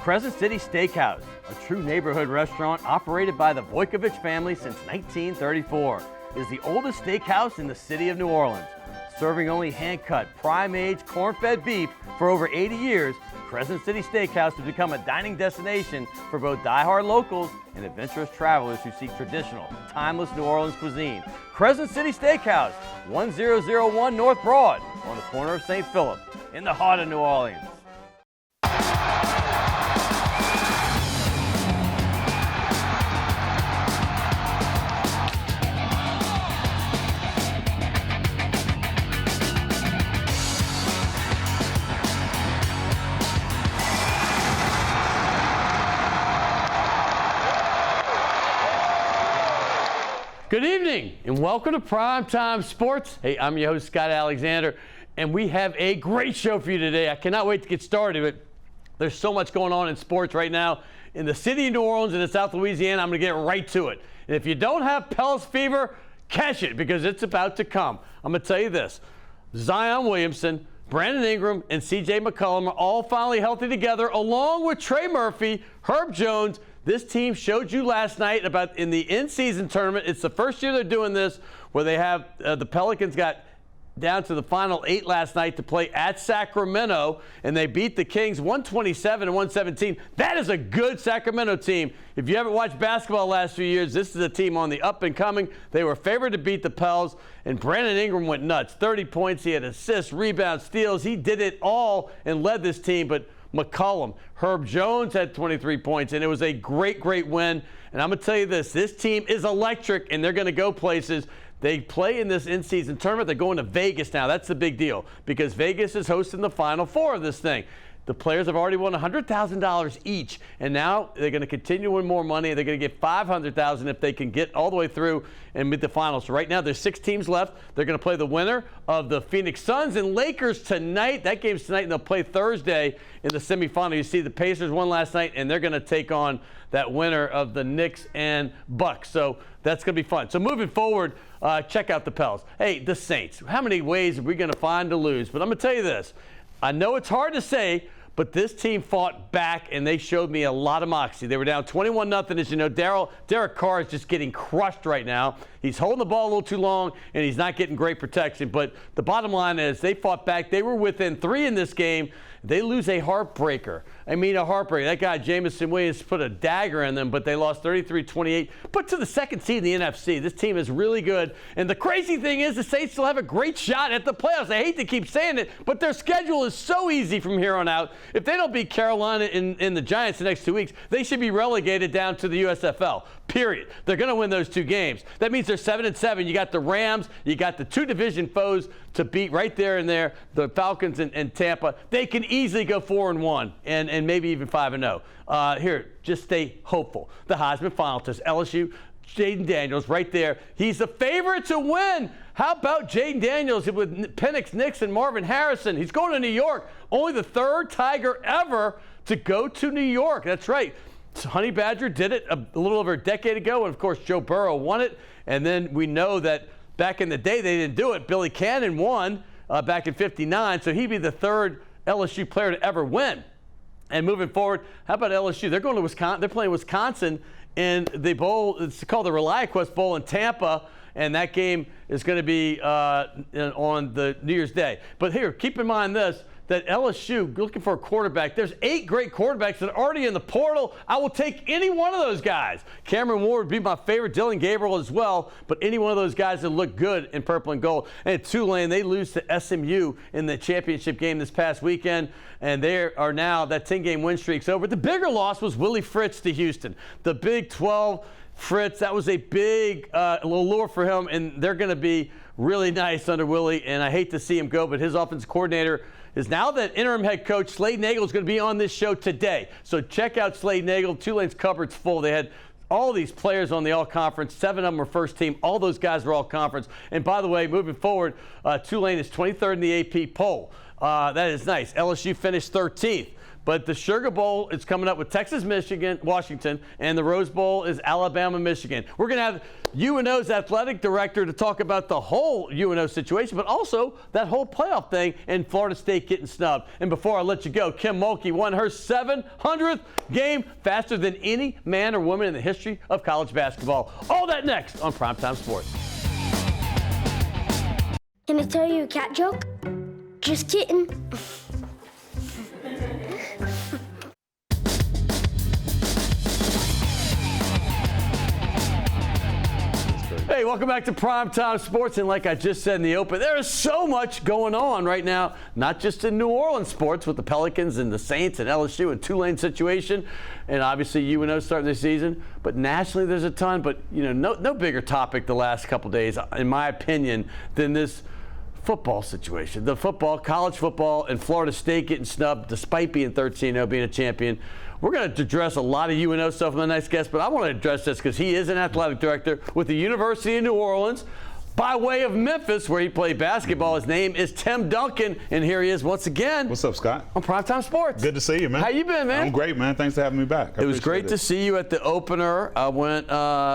Crescent City Steakhouse, a true neighborhood restaurant operated by the Vojkovic family since 1934, is the oldest steakhouse in the city of New Orleans. Serving only hand-cut, prime-aged, corn-fed beef for over 80 years, Crescent City Steakhouse has become a dining destination for both die-hard locals and adventurous travelers who seek traditional, timeless New Orleans cuisine. Crescent City Steakhouse, 1001 North Broad, on the corner of St. Philip, in the heart of New Orleans. Good evening and welcome to Primetime Sports. Hey, I'm your host, Scott Alexander, and we have a great show for you today. I cannot wait to get started, but there's so much going on in sports right now in the city of New Orleans and in South Louisiana. I'm going to get right to it. And if you don't have Pels fever, catch it because it's about to come. I'm going to tell you this. Zion Williamson, Brandon Ingram, and C.J. McCollum are all finally healthy together, along with Trey Murphy, Herb Jones. This team showed you last night about in the in-season tournament. It's the first year they're doing this where they have the Pelicans got down to the final 8 last night to play at Sacramento, and they beat the Kings 127-117. That is a good Sacramento team. If you haven't watched basketball the last few years, this is a team on the up and coming. They were favored to beat the Pels, and Brandon Ingram went nuts. 30 points, he had assists, rebounds, steals. He did it all and led this team, but McCollum, Herb Jones had 23 points, and it was a great, great win. And I'm going to tell you this team is electric, and they're going to go places. They play in this in-season tournament. They're going to Vegas now. That's the big deal because Vegas is hosting the Final Four of this thing. The players have already won $100,000 each, and now they're going to continue to win more money. They're going to get $500,000 if they can get all the way through and meet the finals. So right now, there's 6 teams left. They're going to play the winner of the Phoenix Suns and Lakers tonight. That game's tonight, and they'll play Thursday in the semifinal. You see the Pacers won last night, and they're going to take on that winner of the Knicks and Bucks. So that's going to be fun. So moving forward, check out the Pels. Hey, the Saints. How many ways are we going to find to lose? But I'm going to tell you this. I know it's hard to say, but this team fought back, and they showed me a lot of moxie. They were down 21-0. As you know, Derek Carr is just getting crushed right now. He's holding the ball a little too long, and he's not getting great protection. But the bottom line is they fought back. They were within 3 in this game. They lose a heartbreaker. I mean, a heartbreaker. That guy, Jamison Williams, put a dagger in them, but they lost 33-28. But to the second seed in the NFC, this team is really good. And the crazy thing is the Saints still have a great shot at the playoffs. I hate to keep saying it, but their schedule is so easy from here on out. If they don't beat Carolina in the Giants the next 2 weeks, they should be relegated down to the USFL, period. They're going to win those 2 games. That means they're 7-7. You got the Rams. You got the 2 division foes to beat right there and there, the Falcons and Tampa. They can easily go 4-1 and maybe even 5-0. Here, just stay hopeful. The Heisman finalist, LSU, Jaden Daniels right there. He's the favorite to win. How about Jaden Daniels with Penix Nixon, Marvin Harrison? He's going to New York. Only the 3rd Tiger ever to go to New York. That's right. Honey Badger did it a little over a decade ago, and of course Joe Burrow won it. And then we know that back in the day they didn't do it. Billy Cannon won back in '59, so he'd be the 3rd LSU player to ever win. And moving forward, how about LSU? They're going to Wisconsin. They're playing Wisconsin in the bowl. It's called the ReliaQuest Bowl in Tampa, and that game is going to be on the New Year's Day. But here, keep in mind this, that LSU, looking for a quarterback, there's 8 great quarterbacks that are already in the portal. I will take any one of those guys. Cameron Ward would be my favorite, Dylan Gabriel as well, but any one of those guys that look good in purple and gold. And at Tulane, they lose to SMU in the championship game this past weekend, and they are now, that 10-game win streak's over. The bigger loss was Willie Fritz to Houston. The Big 12, Fritz, that was a big allure for him, and they're going to be really nice under Willie, and I hate to see him go, but his offensive coordinator is now that interim head coach. Slade Nagle is going to be on this show today. So check out Slade Nagle. Tulane's cupboard's full. They had all these players on the all-conference. 7 of them were first team. All those guys were all-conference. And by the way, moving forward, Tulane is 23rd in the AP poll. That is nice. LSU finished 13th. But the Sugar Bowl is coming up with Texas, Michigan, Washington, and the Rose Bowl is Alabama, Michigan. We're going to have UNO's athletic director to talk about the whole UNO situation, but also that whole playoff thing and Florida State getting snubbed. And before I let you go, Kim Mulkey won her 700th game faster than any man or woman in the history of college basketball. All that next on Primetime Sports. Can I tell you a cat joke? Just kidding. Hey, welcome back to Primetime Sports. And like I just said in the open, there is so much going on right now, not just in New Orleans sports with the Pelicans and the Saints and LSU and Tulane situation, and obviously UNO starting the season, but nationally there's a ton. But, you know, no bigger topic the last couple days, in my opinion, than this football situation. The football, college football, and Florida State getting snubbed despite being 13-0, being a champion. We're going to address a lot of UNO stuff with my next guest, but I want to address this because he is an athletic director with the University of New Orleans by way of Memphis, where he played basketball. His name is Tim Duncan, and here he is once again. What's up, Scott? On Primetime Sports. Good to see you, man. How you been, man? I'm great, man. Thanks for having me back. It was great to see you at the opener. I went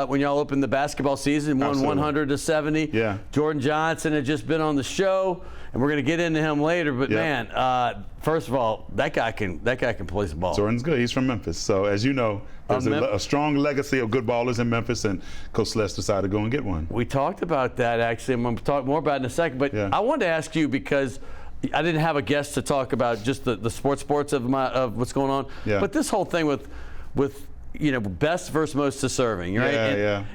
when y'all opened the basketball season, won 100-70. Yeah. Jordan Johnson had just been on the show, and we're going to get into him later. But man, first of all, that guy can play some ball. Jordan's good. He's from Memphis, so as you know, there's a strong legacy of good ballers in Memphis, and Coach Slade decided to go and get one. We talked about that actually. I'm going to talk more about it in a second. But I wanted to ask you because I didn't have a guest to talk about just the sports of what's going on. Yeah. But this whole thing with you know, best versus most deserving, right?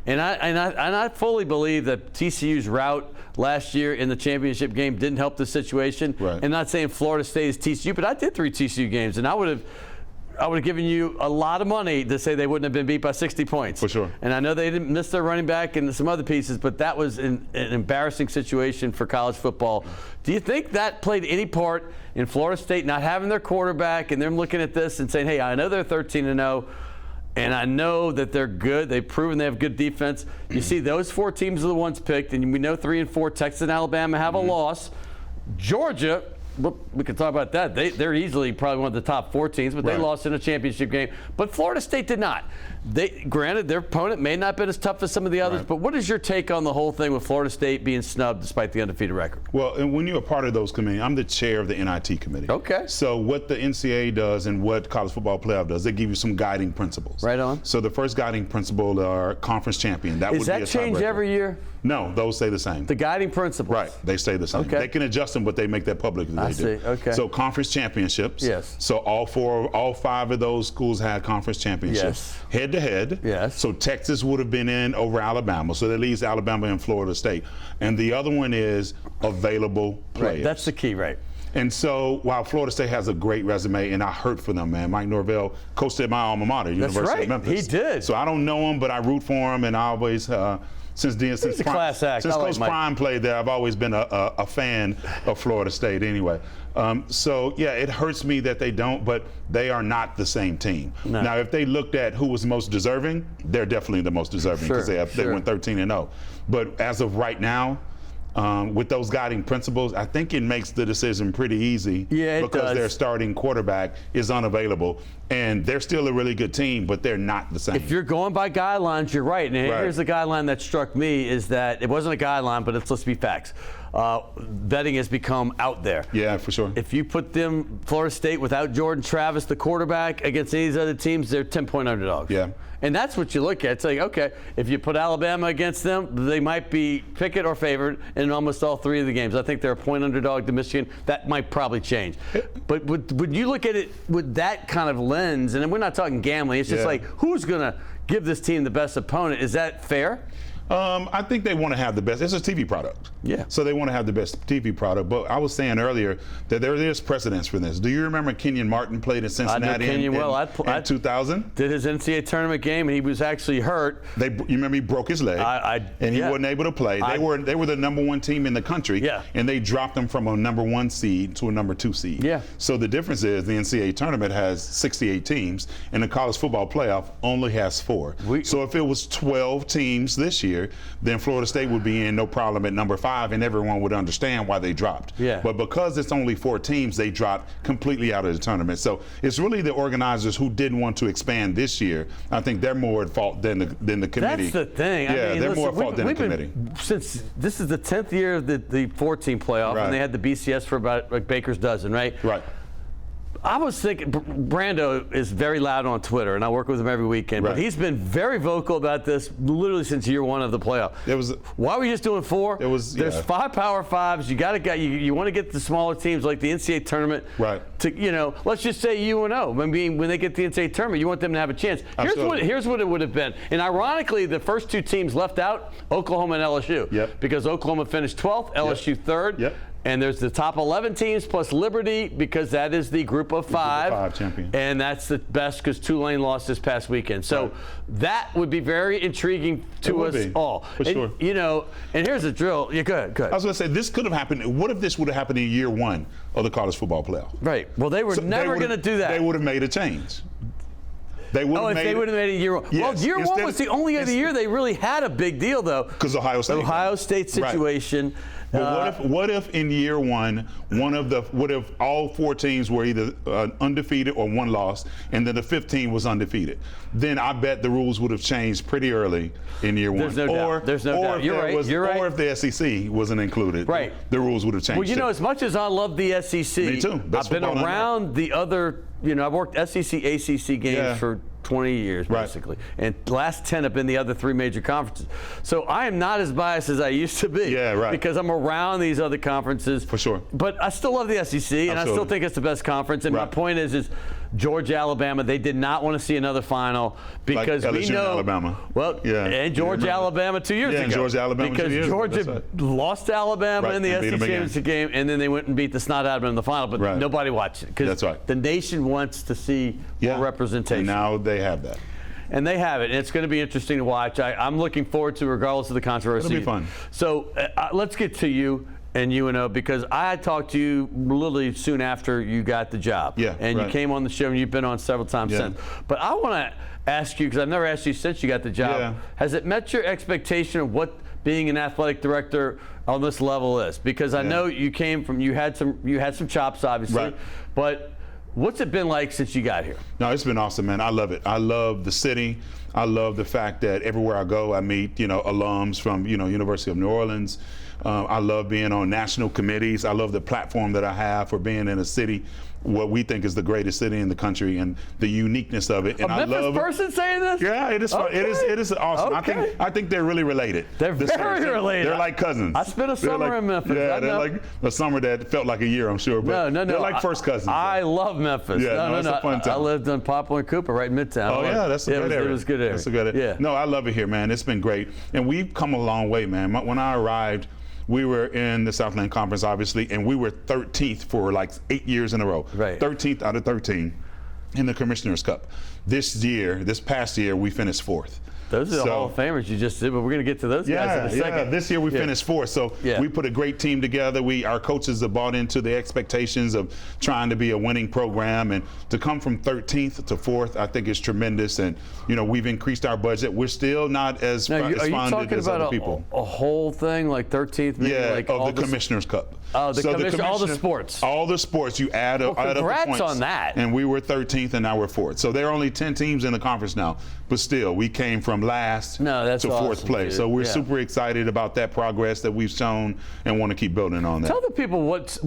And I fully believe that TCU's route last year in the championship game didn't help the situation. Right. And not saying Florida State is TCU, but I did 3 TCU games, and I would have given you a lot of money to say they wouldn't have been beat by 60 points. For sure. And I know they didn't miss their running back and some other pieces, but that was an embarrassing situation for college football. Do you think that played any part in Florida State not having their quarterback and them looking at this and saying, hey, I know they're 13-0, and I know that they're good. They've proven they have good defense. You see, those 4 teams are the ones picked, and we know 3 and 4, Texas and Alabama, have a loss. Georgia, we can talk about that. They're easily probably one of the top 4 teams, but they lost in a championship game. But Florida State did not. Granted, their opponent may not have been as tough as some of the others, but what is your take on the whole thing with Florida State being snubbed despite the undefeated record? Well, and when you're a part of those committees, I'm the chair of the NIT committee. Okay. So what the NCAA does and what college football playoff does, they give you some guiding principles. Right on. So the first guiding principle are conference champion. That Is would that be a change tiebreaker. every year? No, those stay the same. The guiding principles. Right, they stay the same. Okay. They can adjust them, but they make that public. I see. Okay. So conference championships. Yes. So all 5 of those schools had conference championships. Yes. Head to head. Yes. So Texas would have been in over Alabama. So that leaves Alabama and Florida State. And the other one is available players. Right. That's the key, right? And so while Florida State has a great resume, and I hurt for them, man. Mike Norvell coached at my alma mater, University of Memphis. He did. So I don't know him, but I root for him, and I always. Since class act. Since Coach Mike. Prime played there, I've always been a fan of Florida State anyway. So, yeah, it hurts me that they don't, but they are not the same team. No. Now, if they looked at who was most deserving, they're definitely the most deserving because they went 13-0. But as of right now, with those guiding principles, I think it makes the decision pretty easy because their starting quarterback is unavailable, and they're still a really good team, but they're not the same. If you're going by guidelines, you're right. And here's the guideline that struck me is that it wasn't a guideline, but let's be facts. Betting has become out there. Yeah, for sure. If you put them, Florida State, without Jordan Travis, the quarterback, against any of these other teams, they're 10-point underdogs. Yeah. And that's what you look at. It's like, okay, if you put Alabama against them, they might be picket or favored in almost all 3 of the games. I think they're a point underdog to Michigan. That might probably change. But would you look at it with that kind of lens? And we're not talking gambling. It's just like, who's going to give this team the best opponent? Is that fair? I think they want to have the best. It's a TV product. Yeah. So they want to have the best TV product. But I was saying earlier that there is precedence for this. Do you remember Kenyon Martin played in Cincinnati in 2000? Did his NCAA tournament game, and he was actually hurt. You remember he broke his leg, and he wasn't able to play. They were the #1 team in the country, and they dropped them from a #1 seed to a #2 seed. Yeah. So the difference is the NCAA tournament has 68 teams, and the college football playoff only has 4. So if it was 12 teams this year, year, then Florida State would be in no problem at number 5, and everyone would understand why they dropped. Yeah. But because it's only 4 teams, they dropped completely out of the tournament. So it's really the organizers who didn't want to expand this year. I think they're more at fault than the committee. That's the thing. Yeah, I mean, they're listen, more at fault than the committee. Since this is the 10th year of the 14 playoff, Right. and they had the BCS for about like Baker's dozen, right? Right. I was thinking, Brando is very loud on Twitter, and I work with him every weekend. Right. But he's been very vocal about this literally since year 1 of the playoff. Why are we just doing 4? There's 5 Power 5s. You want to get the smaller teams like the NCAA tournament. Right. To let's just say UNO. When they get the NCAA tournament, you want them to have a chance. Here's what it would have been. And ironically, the first 2 teams left out, Oklahoma and LSU. Yep. Because Oklahoma finished 12th, LSU 3rd. Yep. And there's the top 11 teams plus Liberty because that is the group of 5. Group of 5 champion. And that's the best because Tulane lost this past weekend. So Right. that would be very intriguing to us all. For sure. And here's the drill. Yeah, go ahead. I was going to say, this could have happened. What if this would have happened in year 1 of the college football playoff? Right. Well, they were never going to do that. They would have made a change. They would have if they would have made it year 1. Yes. Well, year 1 was the only other year they really had a big deal, though. Because Ohio State. Ohio State situation. Right. But what if in year 1, what if all 4 teams were either undefeated or 1 loss, and then the 5th team was undefeated? Then I bet the rules would have changed pretty early in year 1. There's no doubt. There's no doubt. You're right. Or if the SEC wasn't included, right, the rules would have changed. Well, as much as I love the SEC, me too. I've been around the other. I've worked SEC, ACC games for 20 years, basically. Right. And the last 10 have been the other 3 major conferences. So I am not as biased as I used to be. Yeah, right. Because I'm around these other conferences. For sure. But I still love the SEC, and Absolutely. I still think it's the best conference. And my point is Georgia, Alabama, they did not want to see another final because like we LSU know. And Alabama. Well, and Georgia, Alabama 2 years ago. And Georgia, Alabama because 2 years ago. Georgia lost to Alabama in the SEC championship game, and then they went and beat the snot out of them in the final. But nobody watched it because the nation wants to see more representation. And now they have that. And they have it. And it's going to be interesting to watch. I'm looking forward to, regardless of the controversy. It'll be fun. So let's get to you and UNO, because I talked to you literally soon after you got the job. Yeah, and you came on the show, and you've been on several times since. But I want to ask you, because I've never asked you since you got the job, has it met your expectation of what being an athletic director on this level is? Because I know you came from, you had some chops, obviously, but what's it been like since you got here? No, it's been awesome, man. I love it. I love the city. I love the fact that everywhere I go, I meet, alums from, University of New Orleans. I love being on national committees. I love the platform that I have for being in a city, what we think is the greatest city in the country, and the uniqueness of it. And a Memphis person saying this? Yeah, it is. Okay. It is awesome. Okay. I think they're really related. They're very related. They're like cousins. I spent a summer in Memphis. Yeah, they're like a summer that felt like a year, I'm sure. But no. They're like first cousins. I love Memphis. Yeah, it's a fun time. I lived in Poplar and Cooper, right in Midtown. Oh yeah, that's a good area. It was a good area. That's a good area. Yeah. No, I love it here, man. It's been great, and we've come a long way, man. When I arrived, we were in the Southland Conference, obviously, and we were 13th for like 8 years in a row. Right. 13th out of 13 in the Commissioner's Cup. This past year, we finished 4th. Those are the Hall of Famers you just did, but we're going to get to those guys in a second. Yeah, this year we finished 4th, so we put a great team together. Our coaches have bought into the expectations of trying to be a winning program, and to come from 13th to 4th, I think is tremendous. And we've increased our budget. We're still not as funded as other people. A whole thing like 13th? Like of the Commissioner's Cup. Oh, all the sports. All the sports. You add up the points. On that. And we were 13th, and now we're 4th. So there are only 10 teams in the conference now, but still, we came from last to 4th place. So we're super excited about that progress that we've shown, and want to keep building on that. Tell the people what.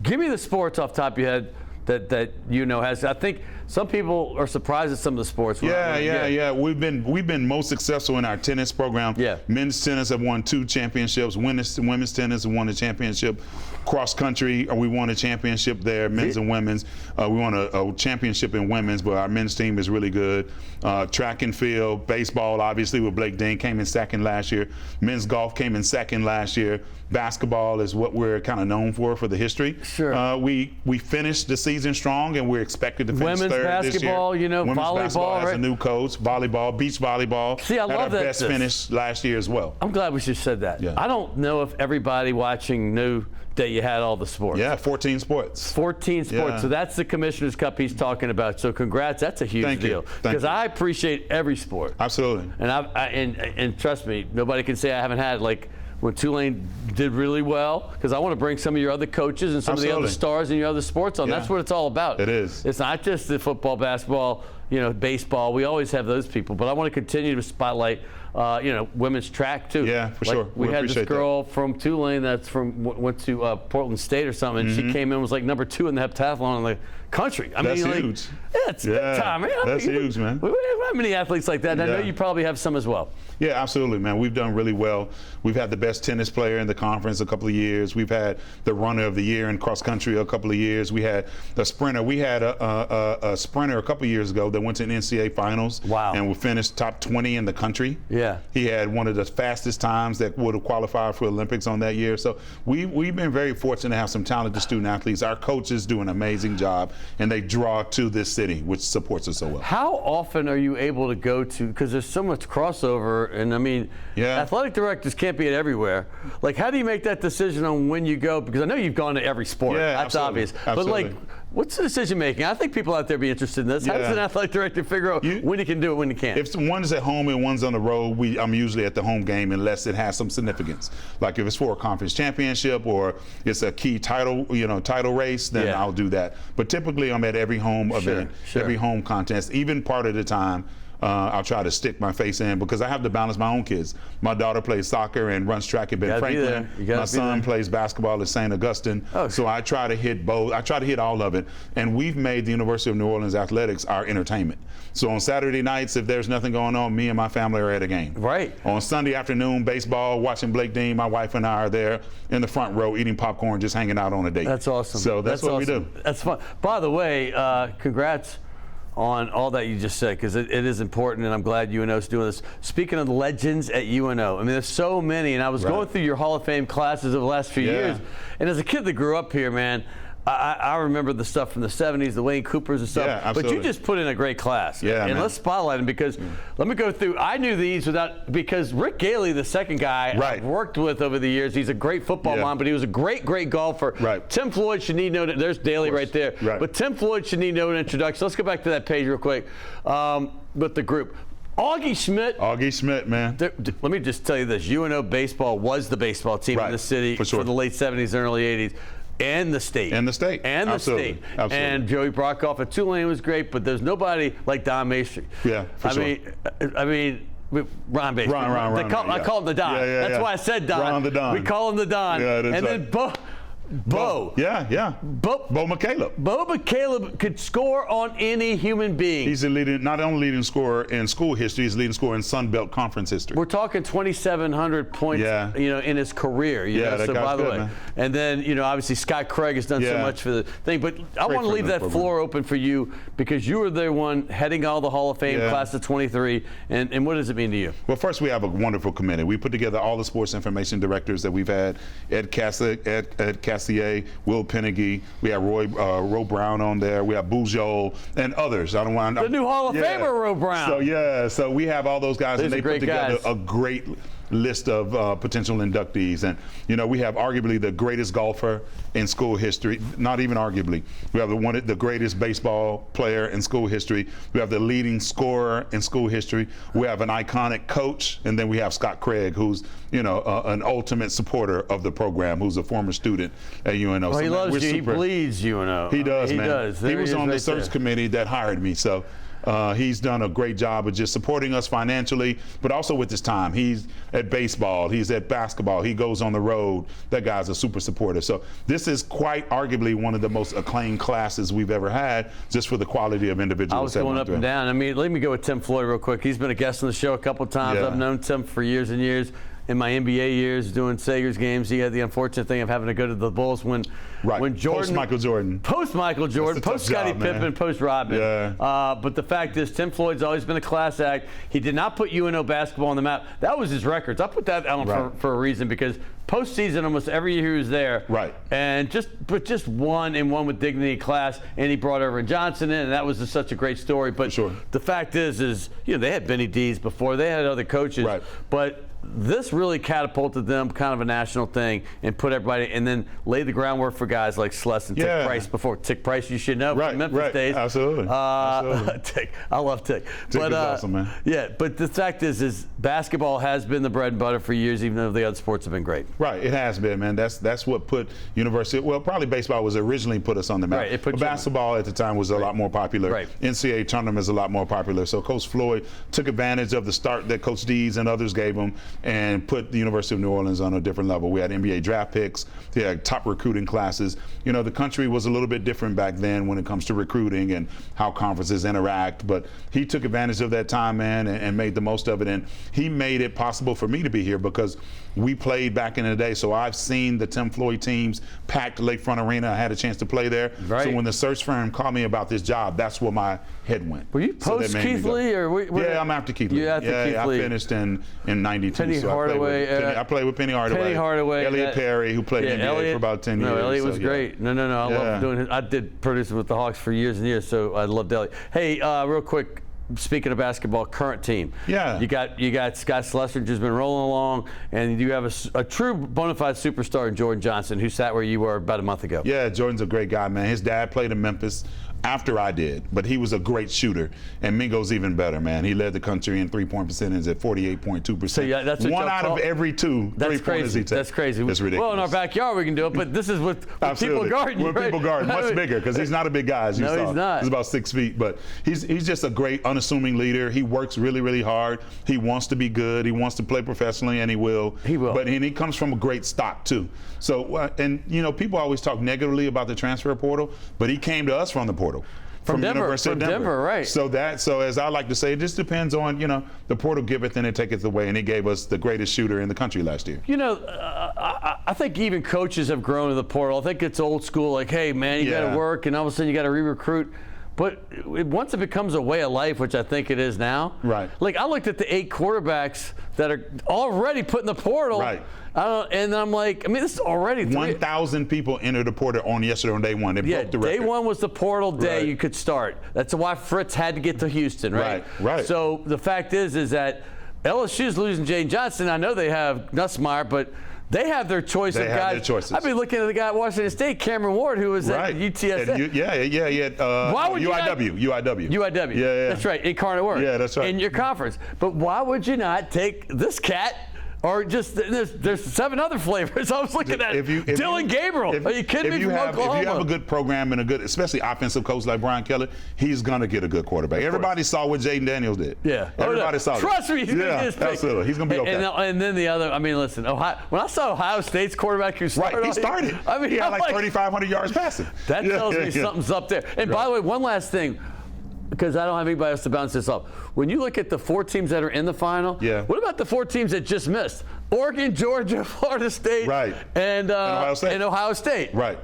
Give me the sports off the top of your head that has. I think some people are surprised at some of the sports. Yeah. We've been most successful in our tennis program. Yeah. Men's tennis have won 2 championships. Women's tennis have won a championship. Cross country, we won a championship there, men's and women's. We won a championship in women's, but our men's team is really good. Track and field, baseball, obviously with Blake Dean, came in 2nd last year. Men's golf came in 2nd last year. Basketball is what we're kind of known for the history. Sure. We finished the season strong, and we're expected to finish Women's third this year. basketball, you know, Women's volleyball, basketball has right? a new coach. Volleyball, beach volleyball. See, I had love our that best this- finish last year as well. I'm glad we just said that. Yeah. I don't know if everybody watching knew that you had all the sports. Yeah, 14 sports. 14 sports. Yeah. So that's the Commissioner's Cup he's talking about. So congrats. That's a huge Thank you. deal. Thank Because you. I appreciate every sport. Absolutely. And and trust me, nobody can say I haven't had, like, when Tulane did really well, because I want to bring some of your other coaches and some of the other Absolutely. stars in your other sports on. Yeah. That's what it's all about. It is. It's not just the football, basketball, you know, baseball. We always have those people, but I want to continue to spotlight, you know, women's track too. Yeah, for Like, sure. We had this appreciate girl from Tulane that's went to Portland State or something, and she came in, was like number 2 in the heptathlon in the country. I That's mean, like, huge. yeah, it's big time, man. That's huge, man. We don't have many athletes like that. And I know Yeah. you probably have some as well. Yeah, absolutely, man. We've done really well. We've had the best tennis player in the conference a couple of years. We've had the runner of the year in cross country a couple of years. We had a sprinter. We had a sprinter a couple of years ago that went to an NCAA finals. Wow. And we finished top 20 in the country. Yeah. He had one of the fastest times that would have qualified for Olympics on that year. So we've been very fortunate to have some talented student athletes. Our coaches do an amazing job, and they draw to this city, which supports us so well. How often are you able to go to, because there's so much crossover, and I mean, Yeah. athletic directors can't be at everywhere. Like, how do you make that decision on when you go? Because I know you've gone to every sport. Yeah, That's absolutely. obvious. Absolutely. But, like, what's the decision making? I think people out there be interested in this. How does Yeah. an athletic director figure out when he can do it, when he can't? If one's at home and one's on the road, I'm usually at the home game unless it has some significance. Like if it's for a conference championship or it's a key title race, then Yeah. I'll do that. But typically I'm at every home event, sure. every home contest, even part of the time. I'll try to stick my face in because I have to balance my own kids. My daughter plays soccer and runs track at Ben Gotta be Franklin. there. You gotta My be son there. plays basketball at St. Augustine. Oh, so I try to hit both. I try to hit all of it. And we've made the University of New Orleans athletics our entertainment. So on Saturday nights, if there's nothing going on, me and my family are at a game. Right. On Sunday afternoon, baseball, watching Blake Dean, my wife and I are there in the front row eating popcorn, just hanging out on a date. That's awesome. So that's what we do. That's fun. By the way, congrats on all that you just said, because it is important, and I'm glad UNO's doing this. Speaking of legends at UNO, I mean, there's so many, and I was going through your Hall of Fame classes over the last few years, and as a kid that grew up here, man, I remember the stuff from the 70s, the Wayne Coopers and stuff. Yeah, but absolutely. you just put in a great class. Yeah, and man. let's spotlight them, because let me go through. I knew these because Rick Gailey, the second guy I've worked with over the years, he's a great football mind, but he was a great golfer. Right. Tim Floyd should need no, there's Daly right there. Right. But Tim Floyd should need no introduction. Let's go back to that page real quick with the group. Augie Schmidt, man. Let me just tell you this. UNO baseball was the baseball team in the city for the late 70s and early 80s. And the state. Absolutely. Absolutely. And Joey Brockhoff at Tulane was great, but there's nobody like Don Maestri. Yeah, for sure. I mean, Ron Maestri. Ron, I call him the Don. Yeah, That's why I said Don. Ron the Don. We call him the Don. Yeah, that's and right. then Bo. Yeah. Bo McCaleb. Bo McCaleb could score on any human being. He's not only leading scorer in school history, he's leading scorer in Sun Belt Conference history. We're talking 2,700 points, in his career. That so guy's by the good, way, man. and then obviously Scott Craig has done so much for the thing. But I want to leave that floor open for you because you were the one heading all the Hall of Fame class of 23. And what does it mean to you? Well, first we have a wonderful committee. We put together all the sports information directors that we've had: Ed Cassier, Will Pennegy. We have Ro Brown on there. We have Boujol and others. The new Hall of Famer, Ro Brown. So we have all those guys, and they put together a great list of potential inductees. And we have arguably the greatest golfer in school history. Not even arguably. We have the greatest baseball player in school history. We have the leading scorer in school history. We have an iconic coach, and then we have Scott Craig, who's an ultimate supporter of the program, who's a former student at UNO. Well, he loves you. He bleeds UNO. He does, man. He does. He was on the search committee that hired me. So he's done a great job of just supporting us financially, but also with his time. He's at baseball, he's at basketball, he goes on the road. That guy's a super supporter. So this is quite arguably one of the most acclaimed classes we've ever had, just for the quality of individuals. I was going up and down. I mean, let me go with Tim Floyd real quick. He's been a guest on the show a couple of times. Yeah. I've known Tim for years and years. in my NBA years doing Sager's games, he had the unfortunate thing of having to go to the Bulls when Jordan. Post-Michael Jordan. Post-Michael Jordan, post-Scottie Pippen, post-Robin. Yeah. But the fact is, Tim Floyd's always been a class act. He did not put UNO basketball on the map. That was his records. I put that on for a reason, because postseason almost every year he was there. Right. And just won, and won with dignity and class. And he brought Irvin Johnson in, and that was just such a great story. But the fact is, they had Benny D's before. They had other coaches. Right. But this really catapulted them, kind of a national thing, and put everybody, and then laid the groundwork for guys like Slade and Tick Price before. Tick Price, you should know, from Memphis days. Absolutely. Tick, I love Tick. Tick is awesome, man. Yeah, but the fact is basketball has been the bread and butter for years, even though the other sports have been great. Right, it has been, man. That's what put university. Well, probably baseball was originally put us on the map. Right, but basketball at the time was a lot more popular. Right. NCAA tournaments a lot more popular. So Coach Floyd took advantage of the start that Coach Dees and others gave him, and put the University of New Orleans on a different level. We had NBA draft picks. They had top recruiting classes. The country was a little bit different back then when it comes to recruiting and how conferences interact. But he took advantage of that time, man, and made the most of it. And he made it possible for me to be here because we played back in the day. So I've seen the Tim Floyd teams packed Lakefront Arena. I had a chance to play there. Right. So when the search firm called me about this job, that's where my head went. Were you post Keith Lee? Yeah, I'm after Keith Lee. You're after Keith Lee. I finished in 92. Penny Hardaway. I played with Penny Hardaway. Penny Hardaway. Elliot Perry, who played in the NBA for about 10 years. No, Elliot was great. No. I love doing his. I did producing with the Hawks for years and years, so I loved Elliot. Hey, real quick. Speaking of basketball, current team. Yeah. You got Scott Slessard just been rolling along, and you have a true bona fide superstar in Jordan Johnson, who sat where you were about a month ago. Yeah, Jordan's a great guy, man. His dad played in Memphis after I did, but he was a great shooter, and Mingo's even better, man. He led the country in three-point percentage at 48.2%. So that's what one out of every two three-pointers he takes. That's crazy. It's ridiculous. Well, in our backyard we can do it, but this is with people guarding you. With people guarding, much bigger, because he's not a big guy, as you saw. No, he's not. He's about 6 feet, but he's just a great, unassuming leader. He works really, really hard. He wants to be good. He wants to play professionally, and he will. He will. But he comes from a great stock too. So, people always talk negatively about the transfer portal, but he came to us from the portal. From University of Denver, right? So as I like to say, it just depends on the portal giveth and it taketh away, and he gave us the greatest shooter in the country last year. I think even coaches have grown to the portal. I think it's old school, like, hey man, you got to work, and all of a sudden you got to re-recruit. But once it becomes a way of life, which I think it is now, right? Like I looked at the 8 quarterbacks that are already put in the portal, right? And I'm like, this is already 1,000 people entered the portal yesterday on day one. They broke the record. Day one was the portal day you could start. That's why Fritz had to get to Houston, right? Right. So the fact is that LSU's losing Jane Johnson. I know they have Nussmeier, but they have their choice of guys. Their choices. I've been looking at the guy at Washington State, Cameron Ward, who was at UTSA. Why would UIW. UIW. Yeah. That's right. Incarnate Word. Yeah, that's right. In your conference. But why would you not take this cat? Or just there's 7 other flavors. I was looking at Dylan Gabriel. Are you kidding me? From Oklahoma? If you have a good program and a good, especially offensive coach like Brian Kelly, he's gonna get a good quarterback. Everybody saw what Jaden Daniels did. Yeah. Everybody saw. Trust me, he's gonna get his pick. Absolutely. He's gonna be okay. And then the other. Listen. Ohio. When I saw Ohio State's quarterback who started, he started. He had like 3,500 yards passing. That tells me something's up there. And by the way, one last thing, because I don't have anybody else to bounce this off. When you look at the 4 teams that are in the final, what about the 4 teams that just missed? Oregon, Georgia, Florida State, and Ohio State. Right.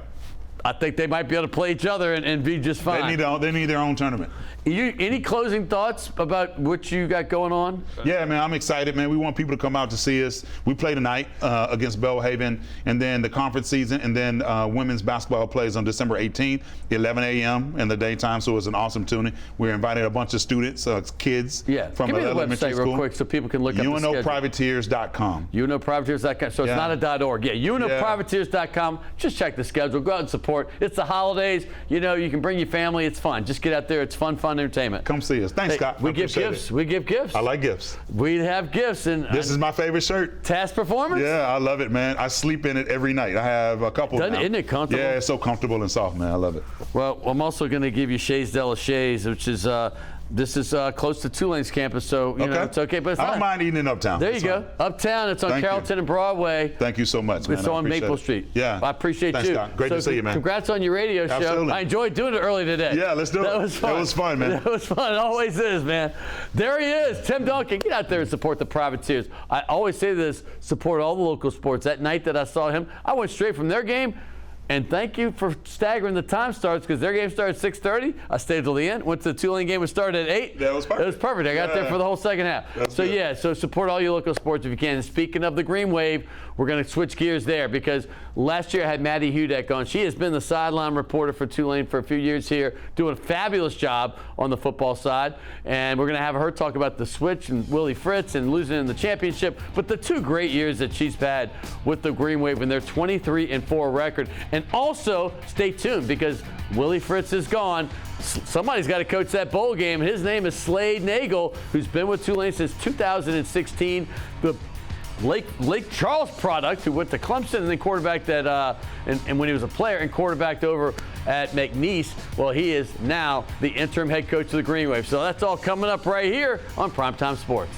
I think they might be able to play each other and be just fine. They need their own tournament. Any closing thoughts about what you got going on? Yeah, man, I'm excited, man. We want people to come out to see us. We play tonight against Belhaven, and then the conference season, and then women's basketball plays on December 18th, 11 a.m. in the daytime, so it's an awesome tuning. We're inviting a bunch of students, kids from Give me the elementary website school. Real quick so people can look up the schedule. UNOprivateers.com. UNOprivateers.com. So it's not a .org. Yeah, UNOprivateers.com. Just check the schedule. Go out and support. It's the holidays. You can bring your family. It's fun. Just get out there. It's fun entertainment. Come see us. Thanks, Scott. We give gifts. We give gifts. I like gifts. We have gifts. And this is my favorite shirt. Task Performance? Yeah, I love it, man. I sleep in it every night. I have a couple now. Isn't it comfortable? Yeah, it's so comfortable and soft, man. I love it. Well, I'm also going to give you Shays de la Shays, which is This is close to Tulane's campus, so you know it's okay. But it's I not. don't mind eating in Uptown. There you go. Uptown. It's on Thank Carrollton you. and Broadway. Thank you so much, man. It's on Maple Street. Yeah. I appreciate Thanks, you. Scott. Great to see you, man. Congrats on your radio show. Absolutely. I enjoyed doing it early today. Yeah, let's do it. That was fun. It was fun, man. That was fun. It always is, man. There he is, Tim Duncan. Get out there and support the Privateers. I always say this: support all the local sports. That night that I saw him, I went straight from their game. And thank you for staggering the time starts, because their game started at 6:30. I stayed till the end. Went to the Tulane game, it started at 8. That was perfect. It was perfect. I got there for the whole second half. So good. yeah, so support all your local sports if you can. And speaking of the Green Wave, we're going to switch gears there, because last year I had Maddy Hudak on. She has been the sideline reporter for Tulane for a few years here, doing a fabulous job on the football side. And we're going to have her talk about the switch and Willie Fritz and losing in the championship, but the 2 great years that she's had with the Green Wave and their 23-4 record. And also, stay tuned, because Willie Fritz is gone. Somebody's got to coach that bowl game. His name is Slade Nagle, who's been with Tulane since 2016. The Lake Charles product, who went to Clemson and then quarterbacked at, and when he was a player, and quarterbacked over at McNeese. Well, he is now the interim head coach of the Green Wave. So that's all coming up right here on Primetime Sports.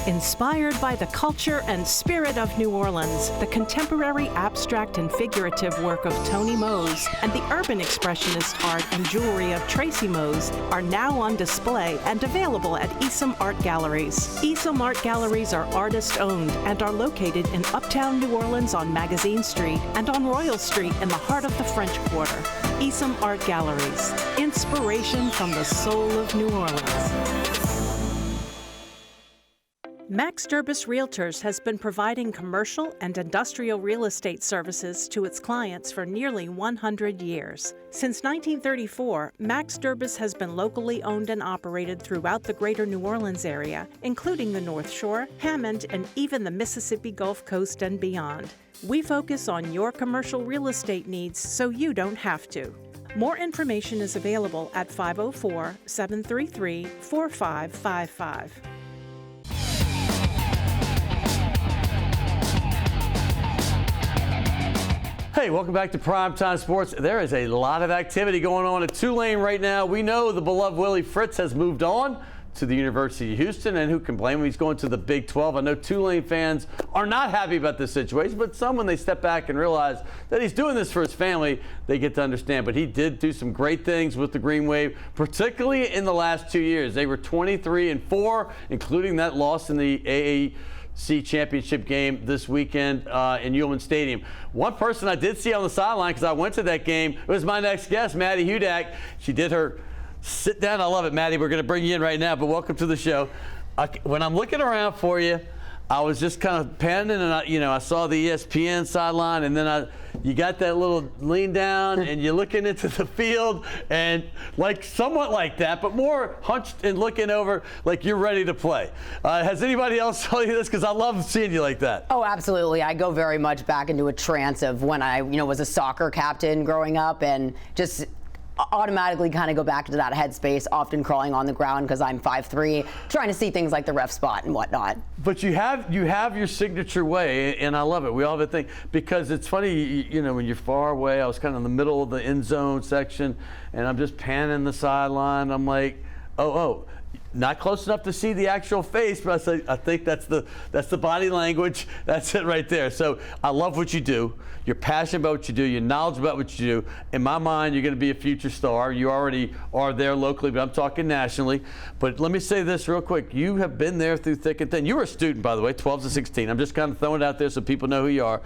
Inspired by the culture and spirit of New Orleans, the contemporary abstract and figurative work of Tony Mose and the urban expressionist art and jewelry of Tracy Mose are now on display and available at Esom Art Galleries. Esom Art Galleries are artist-owned and are located in Uptown New Orleans on Magazine Street and on Royal Street in the heart of the French Quarter. Esom Art Galleries, inspiration from the soul of New Orleans. Max Durbus Realtors has been providing commercial and industrial real estate services to its clients for nearly 100 years. Since 1934, Max Durbus has been locally owned and operated throughout the greater New Orleans area, including the North Shore, Hammond, and even the Mississippi Gulf Coast and beyond. We focus on your commercial real estate needs so you don't have to. More information is available at 504-733-4555. Hey, welcome back to Primetime Sports. There is a lot of activity going on at Tulane right now. We know the beloved Willie Fritz has moved on to the University of Houston, and who can blame him? He's going to the Big 12. I know Tulane fans are not happy about this situation, but some, when they step back and realize that he's doing this for his family, they get to understand. But he did do some great things with the Green Wave, particularly in the last 2 years. They were 23-4, including that loss in the AAC championship game this weekend in Ullman Stadium. One person I did see on the sideline, because I went to that game, was my next guest, Maddy Hudak. She did her sit down. I love it, Maddy. We're going to bring you in right now, but welcome to the show. When I'm looking around for you, I was just kind of panning, and I saw the ESPN sideline, and then you got that little lean down, and you're looking into the field, and like somewhat like that, but more hunched and looking over like you're ready to play. Has anybody else told you this? Because I love seeing you like that. Oh, absolutely. I go very much back into a trance of when I, was a soccer captain growing up, and just automatically kind of go back into that headspace, often crawling on the ground because I'm 5'3", trying to see things like the ref spot and whatnot. But you have your signature way, and I love it. We all have a thing, because it's funny, when you're far away. I was kind of in the middle of the end zone section, and I'm just panning the sideline. I'm like, oh. Not close enough to see the actual face, but I think that's the body language. That's it right there. So I love what you do. You're passionate about what you do. You're knowledgeable about what you do. In my mind, you're going to be a future star. You already are there locally, but I'm talking nationally. But let me say this real quick. You have been there through thick and thin. You were a student, by the way, 12 to 16. I'm just kind of throwing it out there so people know who you are.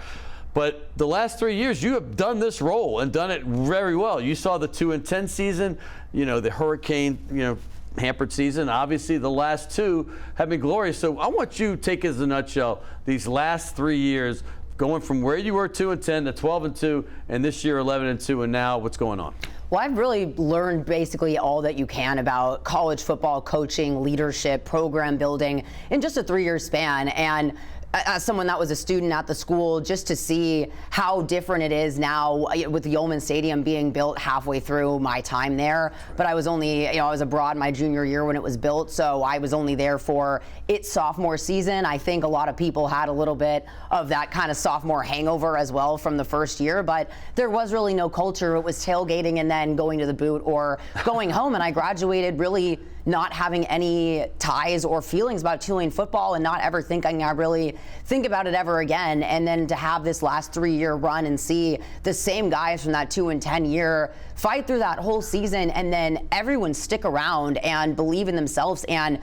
But the last 3 years, you have done this role and done it very well. You saw the 2-10 season, the hurricane, hampered season. Obviously, the last 2 have been glorious. So I want you to take as a nutshell these last 3 years, going from where you were 2-10 to 12-2, and this year 11-2, and now what's going on? Well, I've really learned basically all that you can about college football coaching, leadership, program building in just a 3-year span. And as someone that was a student at the school, just to see how different it is now with the Yeoman Stadium being built halfway through my time there. But I was only, I was abroad my junior year when it was built, so I was only there for its sophomore season. I think a lot of people had a little bit of that kind of sophomore hangover as well from the first year, but there was really no culture. It was tailgating and then going to the boot or going home, and I graduated really not having any ties or feelings about Tulane football and not ever thinking I really think about it ever again. And then to have this last 3-year run and see the same guys from that 2 and 10 year fight through that whole season, and then everyone stick around and believe in themselves and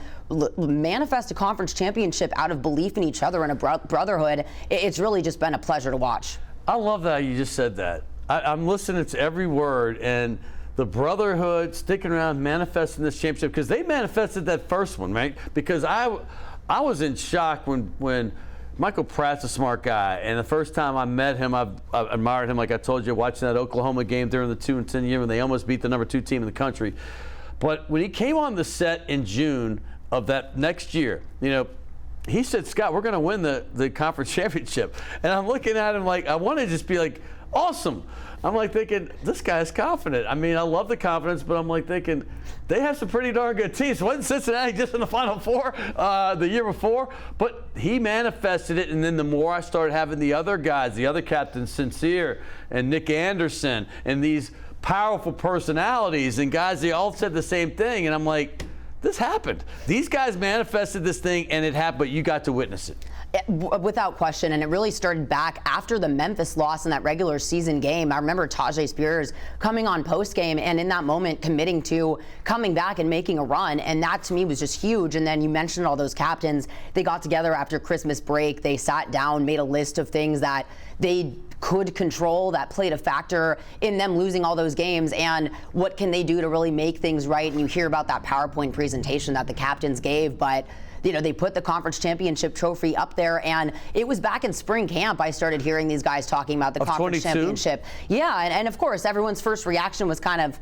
manifest a conference championship out of belief in each other and a brotherhood. It's really just been a pleasure to watch. I love that you just said that. I'm listening to every word, and the brotherhood, sticking around, manifesting this championship, because they manifested that first one, right? Because I was in shock when Michael Pratt's a smart guy, and the first time I met him, I admired him, like I told you, watching that Oklahoma game during the 2 and 10 year when they almost beat the number 2 team in the country. But when he came on the set in June of that next year, he said, "Scott, we're going to win the conference championship." And I'm looking at him like, I want to just be like, awesome. I'm like thinking, this guy's confident. I mean, I love the confidence, but I'm like thinking, they have some pretty darn good teams. Wasn't Cincinnati just in the Final Four the year before? But he manifested it, and then the more I started having the other guys, the other captains, Sincere and Nick Anderson, and these powerful personalities and guys, they all said the same thing, and I'm like, this happened. These guys manifested this thing, and it happened, but you got to witness it. Without question, and it really started back after the Memphis loss in that regular season game. I remember Tajay Spears coming on post-game and in that moment committing to coming back and making a run, and that to me was just huge. And then you mentioned all those captains. They got together after Christmas break. They sat down, made a list of things that they could control that played a factor in them losing all those games, and what can they do to really make things right. And you hear about that PowerPoint presentation that the captains gave, but they put the conference championship trophy up there, and it was back in spring camp I started hearing these guys talking about the conference 22? championship. Yeah, and of course everyone's first reaction was kind of,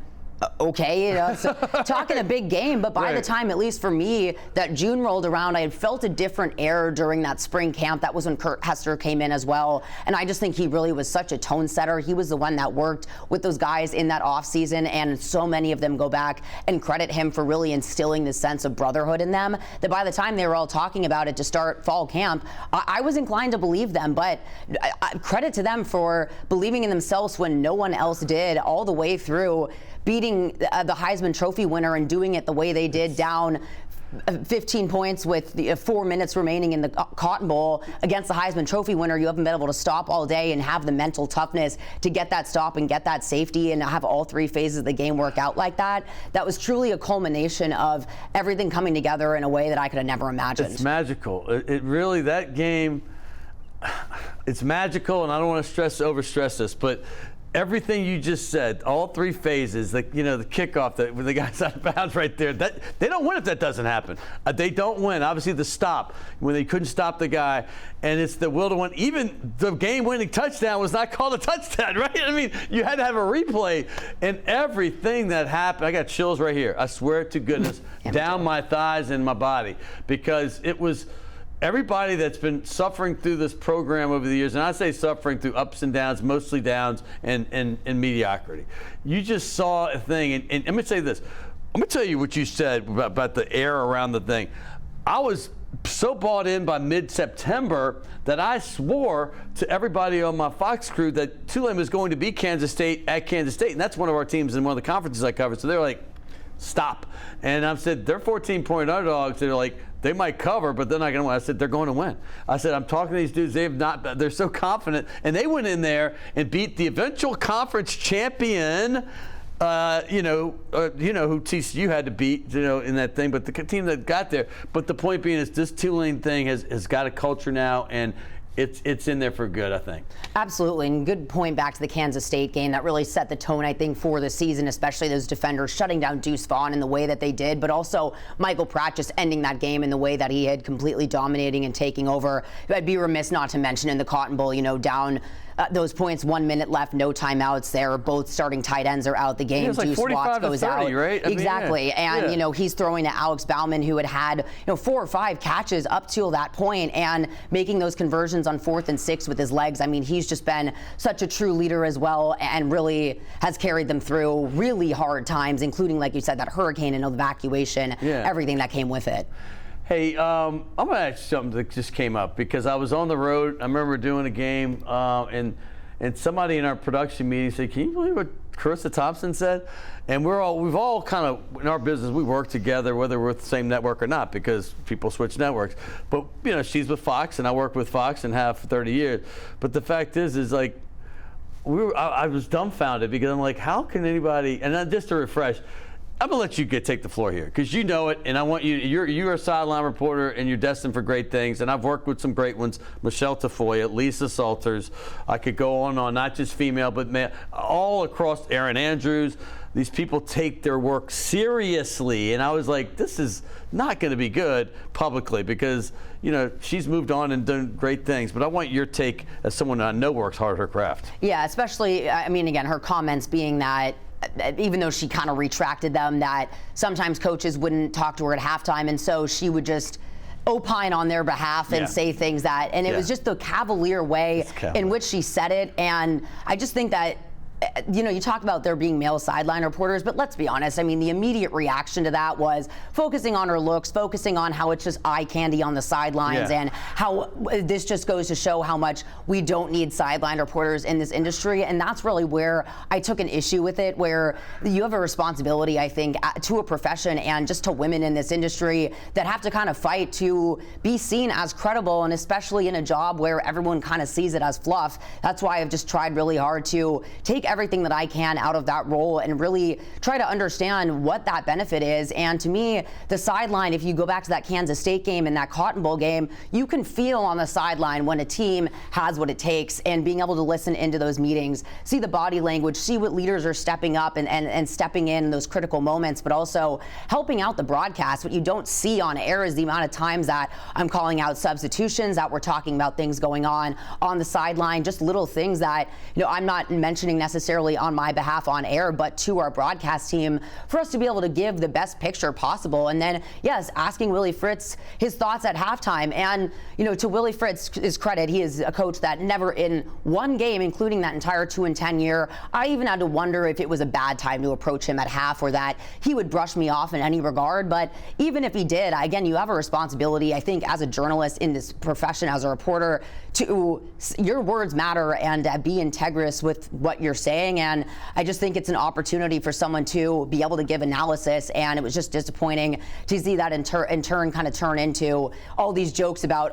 okay, so talking a big game, but by the time, at least for me, that June rolled around, I had felt a different air during that spring camp. That was when Kurt Hester came in as well, and I just think he really was such a tone setter. He was the one that worked with those guys in that offseason, and so many of them go back and credit him for really instilling this sense of brotherhood in them, that by the time they were all talking about it to start fall camp, I was inclined to believe them, but credit to them for believing in themselves when no one else did, all the way through beating the Heisman Trophy winner and doing it the way they did, down 15 points with 4 minutes remaining in the Cotton Bowl against the Heisman Trophy winner. You haven't been able to stop all day and have the mental toughness to get that stop and get that safety and have all 3 phases of the game work out like that. That was truly a culmination of everything coming together in a way that I could have never imagined. It's magical. It really, that game, it's magical, and I don't want to overstress this, but everything you just said, all 3 phases, the kickoff, when the guy's out of bounds right there, that they don't win if that doesn't happen. They don't win. Obviously, the stop, when they couldn't stop the guy, and it's the will to win. Even the game-winning touchdown was not called a touchdown, right? I mean, you had to have a replay, and everything that happened, I got chills right here. I swear to goodness, down my thighs and my body, because it was everybody that's been suffering through this program over the years, and I say suffering through ups and downs, mostly downs, and mediocrity. You just saw a thing, and let me say this. I'm going to tell you what you said about the air around the thing. I was so bought in by mid-September that I swore to everybody on my Fox crew that Tulane was going to beat Kansas State at Kansas State, and that's one of our teams in one of the conferences I covered. So they were like, stop. And I said, they're 14-point underdogs. They're like, they might cover, but they're not going to win. I said, they're going to win. I said, I'm talking to these dudes. They're so confident. And they went in there and beat the eventual conference champion, who TCU had to beat, in that thing, but the team that got there. But the point being is this Tulane thing has got a culture now, and it's in there for good, I think. Absolutely, and good point back to the Kansas State game. That really set the tone, I think, for the season, especially those defenders shutting down Deuce Vaughn in the way that they did, but also Michael Pratt just ending that game in the way that he had, completely dominating and taking over. I'd be remiss not to mention in the Cotton Bowl, down those points, 1 minute left, no timeouts. They're both starting tight ends are out. The game. It's like Deuce 45 Watts to goes 30, out. right? I mean, exactly. yeah. And, Yeah. he's throwing to Alex Bauman, who had 4 or 5 catches up till that point and making those conversions on 4th and 6 with his legs. I mean, he's just been such a true leader as well and really has carried them through really hard times, including, like you said, that hurricane and evacuation, everything that came with it. Hey, I'm going to ask you something that just came up because I was on the road. I remember doing a game and somebody in our production meeting said, "Can you believe what Carissa Thompson said?" And we've all kind of, in our business, we work together, whether we're with the same network or not, because people switch networks. But, she's with Fox, and I work with Fox and have for 30 years. But the fact is like, I was dumbfounded because I'm like, how can anybody, and just to refresh, I'm gonna let you take the floor here because you know it, and I want you. You're a sideline reporter, and you're destined for great things. And I've worked with some great ones: Michelle Tafoya, Lisa Salters. I could go on, not just female, but male, all across. Erin Andrews. These people take their work seriously, and I was like, this is not going to be good publicly because she's moved on and done great things. But I want your take as someone that I know works hard at her craft. Yeah, especially. I mean, again, her comments being that, even though she kind of retracted them, that sometimes coaches wouldn't talk to her at halftime, and so she would just opine on their behalf and say things that, and it was just the cavalier way in which she said it. And I just think that, you talk about there being male sideline reporters, but let's be honest. I mean, the immediate reaction to that was focusing on her looks, focusing on how it's just eye candy on the sidelines, and how this just goes to show how much we don't need sideline reporters in this industry. And that's really where I took an issue with it, where you have a responsibility, I think, to a profession and just to women in this industry that have to kind of fight to be seen as credible, and especially in a job where everyone kind of sees it as fluff. That's why I've just tried really hard to take everything that I can out of that role and really try to understand what that benefit is. And to me, the sideline, if you go back to that Kansas State game and that Cotton Bowl game, you can feel on the sideline when a team has what it takes, and being able to listen into those meetings, see the body language, see what leaders are stepping up and stepping in those critical moments, but also helping out the broadcast. What you don't see on air is the amount of times that I'm calling out substitutions, that we're talking about things going on the sideline, just little things that, I'm not mentioning necessarily on my behalf on air, but to our broadcast team, for us to be able to give the best picture possible. And then, yes, asking Willie Fritz his thoughts at halftime. And, to Willie Fritz's credit, he is a coach that never in one game, including that entire 2-10 year, I even had to wonder if it was a bad time to approach him at half, or that he would brush me off in any regard. But even if he did, again, you have a responsibility, I think, as a journalist in this profession, as a reporter, to your words matter and be integrous with what you're saying. And I just think it's an opportunity for someone to be able to give analysis. And it was just disappointing to see that in turn kind of turn into all these jokes about,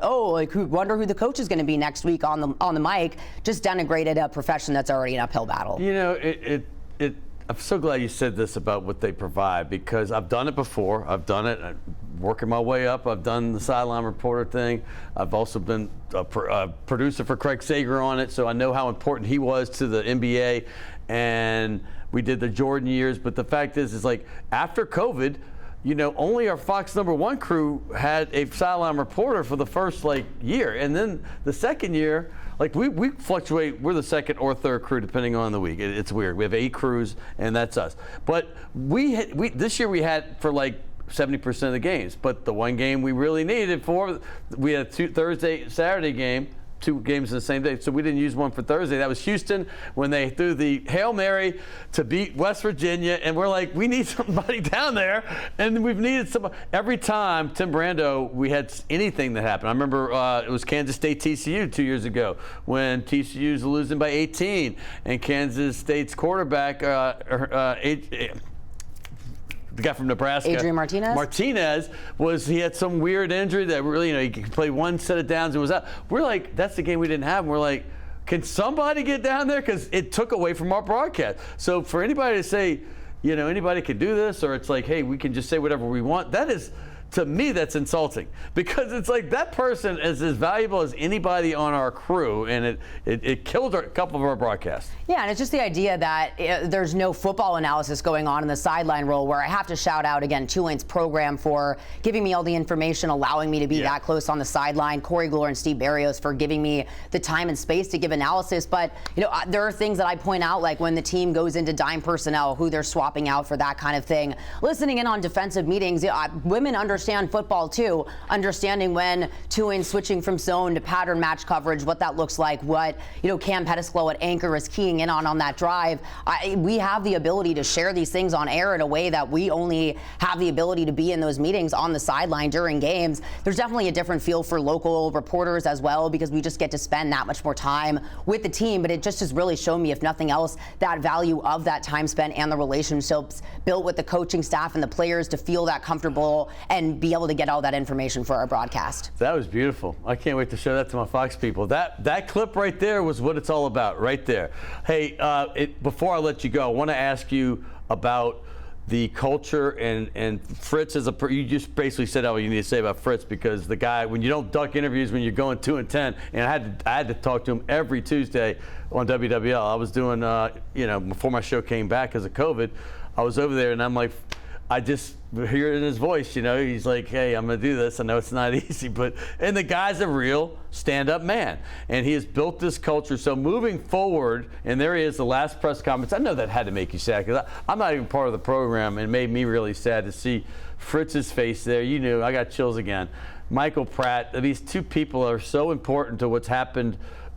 wonder who the coach is going to be next week on the mic. Just denigrated a profession that's already an uphill battle. I'm so glad you said this about what they provide, because I've done it before. I've done it, working my way up. I've done the sideline reporter thing. I've also been a producer for Craig Sager on it, so I know how important he was to the NBA. And we did the Jordan years. But the fact is like, after COVID, only our Fox #1 crew had a sideline reporter for the first year, and then the second year, we fluctuate. We're the second or third crew depending on the week. It's weird. We have 8 crews, and that's us. But this year we had for 70% of the games. But the one game we really needed we had a Thursday, Saturday game. 2 games in the same day, so we didn't use one for Thursday. That was Houston when they threw the Hail Mary to beat West Virginia, and we're like, we need somebody down there, and we've needed somebody. Every time Tim Brando, we had anything that happened. I remember it was Kansas State TCU 2 years ago when TCU's losing by 18, and Kansas State's quarterback, the guy from Nebraska, Adrian Martinez, he had some weird injury that really, he could play one set of downs and was out. We're like, that's the game we didn't have. And we're like, can somebody get down there? Because it took away from our broadcast. So for anybody to say, anybody can do this, or it's like, hey, we can just say whatever we want, that is to me, that's insulting, because it's like that person is as valuable as anybody on our crew, and it killed a couple of our broadcasts. Yeah, and it's just the idea that there's no football analysis going on in the sideline role, where I have to shout out again Tulane's program for giving me all the information, allowing me to be that close on the sideline. Corey Glore and Steve Barrios for giving me the time and space to give analysis. But there are things that I point out, like when the team goes into dime personnel, who they're swapping out for that kind of thing. Listening in on defensive meetings, women understand football too, understanding when Tulane's switching from zone to pattern match coverage, what that looks like, what Cam Pettisclo at anchor is keying in on that drive. We have the ability to share these things on air in a way that we only have the ability to be in those meetings on the sideline during games. There's definitely a different feel for local reporters as well, because we just get to spend that much more time with the team. But it just has really shown me, if nothing else, that value of that time spent and the relationships built with the coaching staff and the players to feel that comfortable and be able to get all that information for our broadcast. That was beautiful. I can't wait to show that to my Fox people. That clip right there was what it's all about, right there. Hey, before I let you go, I want to ask you about the culture and Fritz you just basically said all you need to say about Fritz, because the guy, when you don't duck interviews when you're going 2-10, and I had to talk to him every Tuesday on WWL. I was doing before my show came back because of COVID, I was over there and I'm like, I just hear it in his voice, he's like, hey, I'm going to do this. I know it's not easy, and the guy's a real stand-up man, and he has built this culture. So moving forward, and there he is, the last press conference. I know that had to make you sad, because I'm not even part of the program, and it made me really sad to see Fritz's face there. I got chills again. Michael Pratt, these two people are so important to what's happened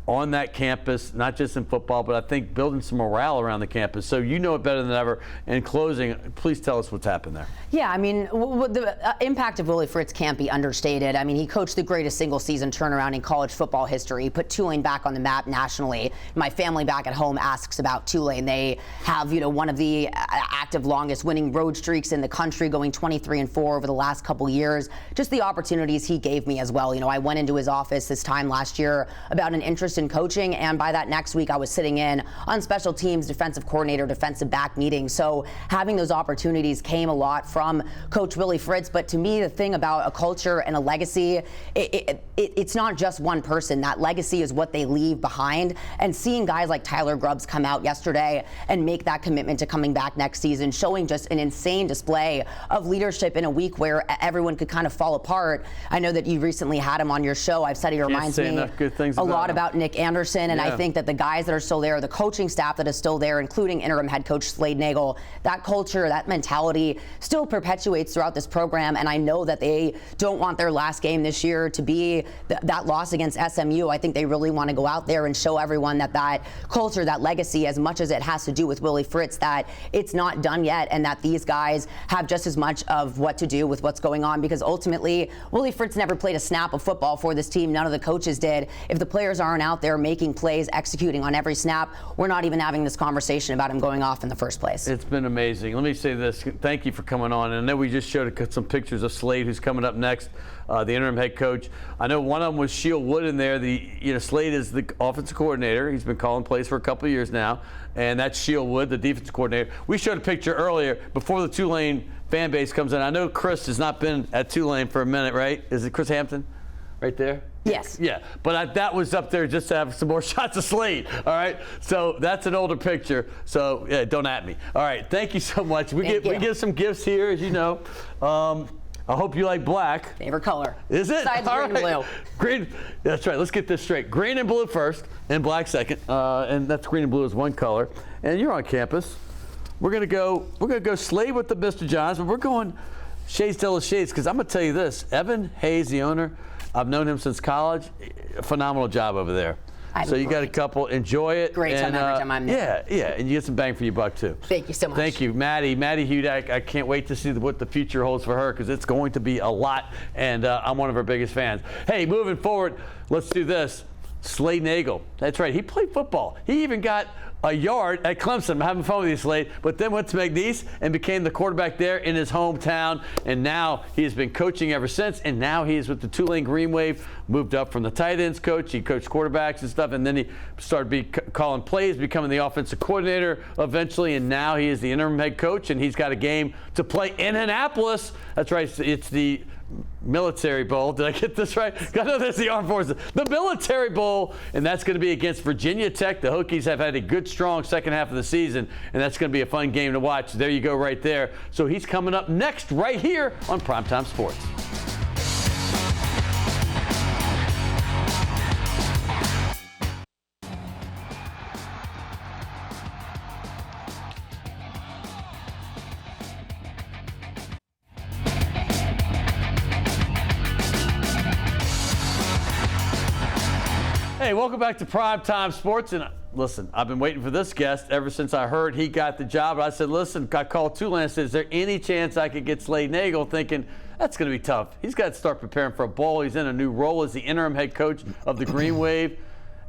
on that campus, not just in football, but I think building some morale around the campus. So you know it better than ever. In closing, please tell us what's happened there. Yeah, I mean, the impact of Willie Fritz can't be understated. I mean, he coached the greatest single-season turnaround in college football history. He put Tulane back on the map nationally. My family back at home asks about Tulane. They have, one of the active longest winning road streaks in the country, going 23-4 over the last couple years. Just the opportunities he gave me as well. I went into his office this time last year about an interest in coaching, and by that next week I was sitting in on special teams, defensive coordinator, defensive back meetings. So having those opportunities came a lot from Coach Willie Fritz. But to me, the thing about a culture and a legacy, it's not just one person. That legacy is what they leave behind. And seeing guys like Tyler Grubbs come out yesterday and make that commitment to coming back next season, showing just an insane display of leadership in a week where everyone could kind of fall apart. I know that you recently had him on your show. I've said he reminds me a lot about Nick Anderson, and I think that the guys that are still there, the coaching staff that is still there, including interim head coach Slade Nagle, that culture, that mentality still perpetuates throughout this program. And I know that they don't want their last game this year to be that loss against SMU. I think they really want to go out there and show everyone that culture, that legacy, as much as it has to do with Willie Fritz, that it's not done yet, and that these guys have just as much of what to do with what's going on, because ultimately Willie Fritz never played a snap of football for this team. None of the coaches did. If the players aren't out there making plays, executing on every snap, we're not even having this conversation about him going off in the first place. It's been amazing. Let me say this. Thank you for coming on. And I know we just showed some pictures of Slade, who's coming up next, the interim head coach. I know one of them was Shield Wood in there. Slade is the offensive coordinator. He's been calling plays for a couple of years now. And that's Shield Wood, the defensive coordinator. We showed a picture earlier before the Tulane fan base comes in. I know Chris has not been at Tulane for a minute, right? Is it Chris Hampton right there? Yes. Yeah, but that was up there just to have some more shots of Slade. All right, so that's an older picture. So yeah, don't at me. All right, thank you so much. We get some gifts here, as you know. I hope you like black. Favorite color. Is it? Besides green and blue. Green. That's right. Let's get this straight. Green and blue first, and black second. And that's green and blue is one color. And you're on campus. We're gonna go Slade with the Mr. Johns, but we're going shades to shades, because I'm gonna tell you this. Evan Hayes, the owner, I've known him since college. Phenomenal job over there. So you got a couple. Enjoy it. Great time every time I'm there. Yeah, and you get some bang for your buck too. Thank you so much. Thank you, Maddy Hudak. I can't wait to see what the future holds for her, because it's going to be a lot, and I'm one of her biggest fans. Hey, moving forward, let's do this. Slade Nagle. That's right. He played football. He even got a yard at Clemson. I'm having fun with you, Slade. But then went to McNeese and became the quarterback there in his hometown. And now he has been coaching ever since. And now he is with the Tulane Green Wave. Moved up from the tight ends coach. He coached quarterbacks and stuff. And then he started calling plays, becoming the offensive coordinator eventually. And now he is the interim head coach. And he's got a game to play in Annapolis. That's right. It's the Military Bowl. Did I get this right? I know that's the Armed Forces. The Military Bowl, and that's going to be against Virginia Tech. The Hokies have had a good, strong second half of the season, and that's going to be a fun game to watch. There you go right there. So he's coming up next right here on Primetime Sports. Hey, welcome back to Primetime Sports. And listen, I've been waiting for this guest ever since I heard he got the job. I said, listen, I called Tulane and said, is there any chance I could get Slade Nagle? Thinking, that's going to be tough. He's got to start preparing for a bowl. He's in a new role as the interim head coach of the Green Wave.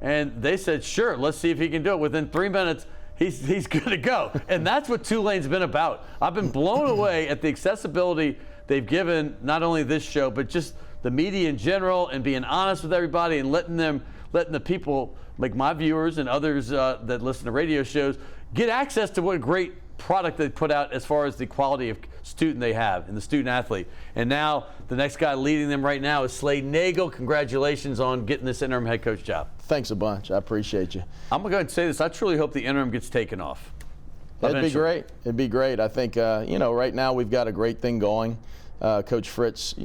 And they said, sure, let's see if he can do it. Within 3 minutes, he's good to go. And that's what Tulane's been about. I've been blown away at the accessibility they've given not only this show, but just the media in general, and being honest with everybody and letting the people like my viewers and others that listen to radio shows get access to what a great product they put out as far as the quality of student they have and the student athlete. And now the next guy leading them right now is Slade Nagle. Congratulations on getting this interim head coach job. Thanks a bunch. I appreciate you. I'm going to go ahead and say this. I truly hope the interim gets taken off. It'd be great. It'd be great. I think, right now we've got a great thing going. Coach Fritz,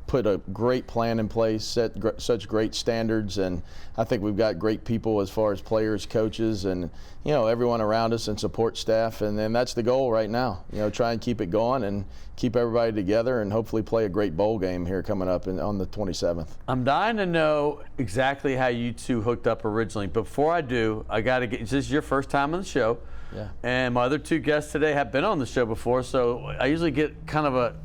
put a great plan in place, set such great standards, and I think we've got great people as far as players, coaches, and everyone around us and support staff, and then that's the goal right now. Try and keep it going and keep everybody together, and hopefully play a great bowl game here coming up on the 27th. I'm dying to know exactly how you two hooked up originally. Before I do, I got to get. This is your first time on the show, yeah. And my other two guests today have been on the show before, so I usually get kind of a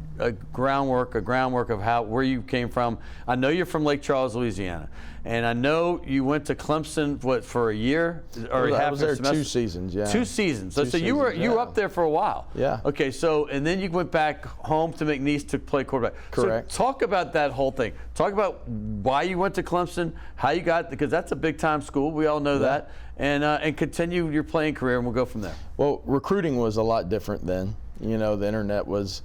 groundwork of where you came from. I know you're from Lake Charles, Louisiana, and I know you went to Clemson for a year or half I was there a semester? 2 seasons, yeah. 2 seasons. So seasons, you were up there for a while. Yeah. Okay. So and then you went back home to McNeese to play quarterback. Correct. So talk about that whole thing. Talk about why you went to Clemson, how you got, because that's a big time school. We all know that, and continue your playing career, and we'll go from there. Well, recruiting was a lot different then. The internet was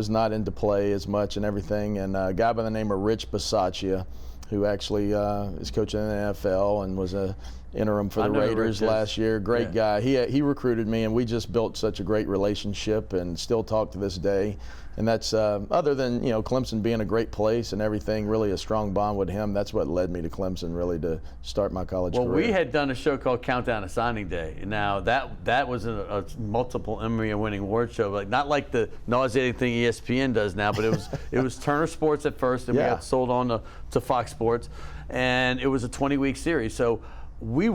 not into play as much and everything. And a guy by the name of Rich Bisaccia, who actually is coaching in the NFL and was a interim for the Raiders last year. Great guy. He recruited me, and we just built such a great relationship and still talk to this day. And that's other than Clemson being a great place and everything, really a strong bond with him. That's what led me to Clemson, really, to start my college career. Well, we had done a show called Countdown to Signing Day. Now that was a multiple Emmy-winning award show, not like the nauseating thing ESPN does now, but it was Turner Sports at first, and we got sold on to Fox Sports, and it was a 20-week series. So we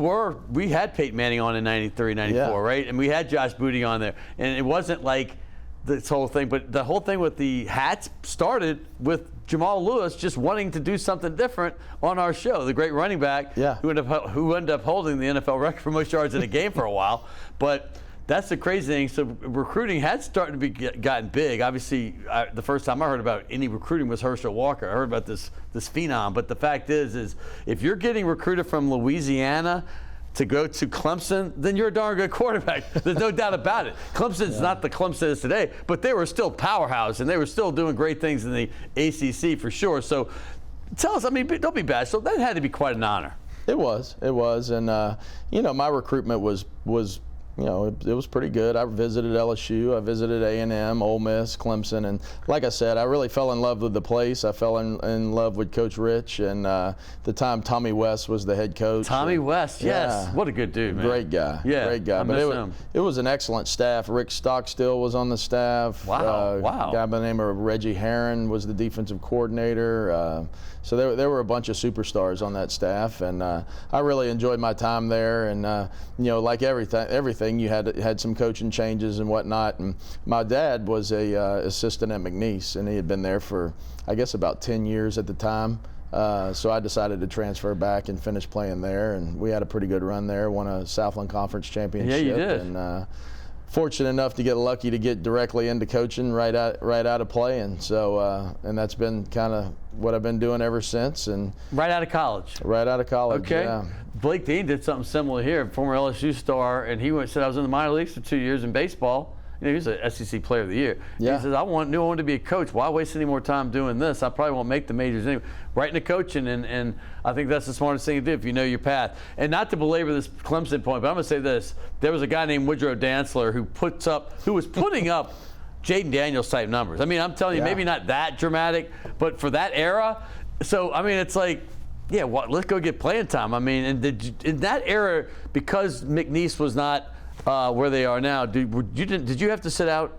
had Peyton Manning on in '93, '94, right? And we had Josh Booty on there, and it wasn't like this whole thing, but the whole thing with the hats started with Jamal Lewis just wanting to do something different on our show. The great running back who ended up holding the NFL record for most yards in a game for a while. But that's the crazy thing. So recruiting had started to be gotten big. Obviously, the first time I heard about any recruiting was Herschel Walker. I heard about this phenom. But the fact is if you're getting recruited from Louisiana to go to Clemson, then you're a darn good quarterback. There's no doubt about it. Clemson's not the Clemson is today, but they were still powerhouse, and they were still doing great things in the ACC for sure. So tell us, don't be bad. So that had to be quite an honor. It was, and my recruitment was it was pretty good. I visited LSU, I visited A&M, Ole Miss, Clemson, and like I said, I really fell in love with the place. I fell in love with Coach Rich, and the time Tommy West was the head coach. Tommy West, yes. What a good dude, man. Great guy. Yeah, great guy. But it was an excellent staff. Rick Stockstill was on the staff. Wow. A guy by the name of Reggie Herron was the defensive coordinator. So there were a bunch of superstars on that staff, and I really enjoyed my time there. And like everything, you had some coaching changes and whatnot. And my dad was a assistant at McNeese, and he had been there for, I guess, about 10 years at the time. So I decided to transfer back and finish playing there, and we had a pretty good run there. Won a Southland Conference championship. Yeah, you did. And fortunate enough to get lucky to get directly into coaching right out of playing. So and that's been kind of what I've been doing ever since. And right out of college. Right out of college. Okay. Yeah. Blake Dean did something similar here, former LSU star, and he said I was in the minor leagues for 2 years in baseball. You know, he's an SEC Player of the Year. Yeah. He says, I wanted to be a coach. Why waste any more time doing this? I probably won't make the majors anyway. Right into coaching, and I think that's the smartest thing to do if you know your path. And not to belabor this Clemson point, but I'm going to say this. There was a guy named Woodrow Dantzler who was putting up Jaden Daniels type numbers. I mean, I'm telling you, maybe not that dramatic, but for that era. So, I mean, it's like, yeah, let's go get playing time. I mean, and in that era, because McNeese was not where they are now, did you have to sit out?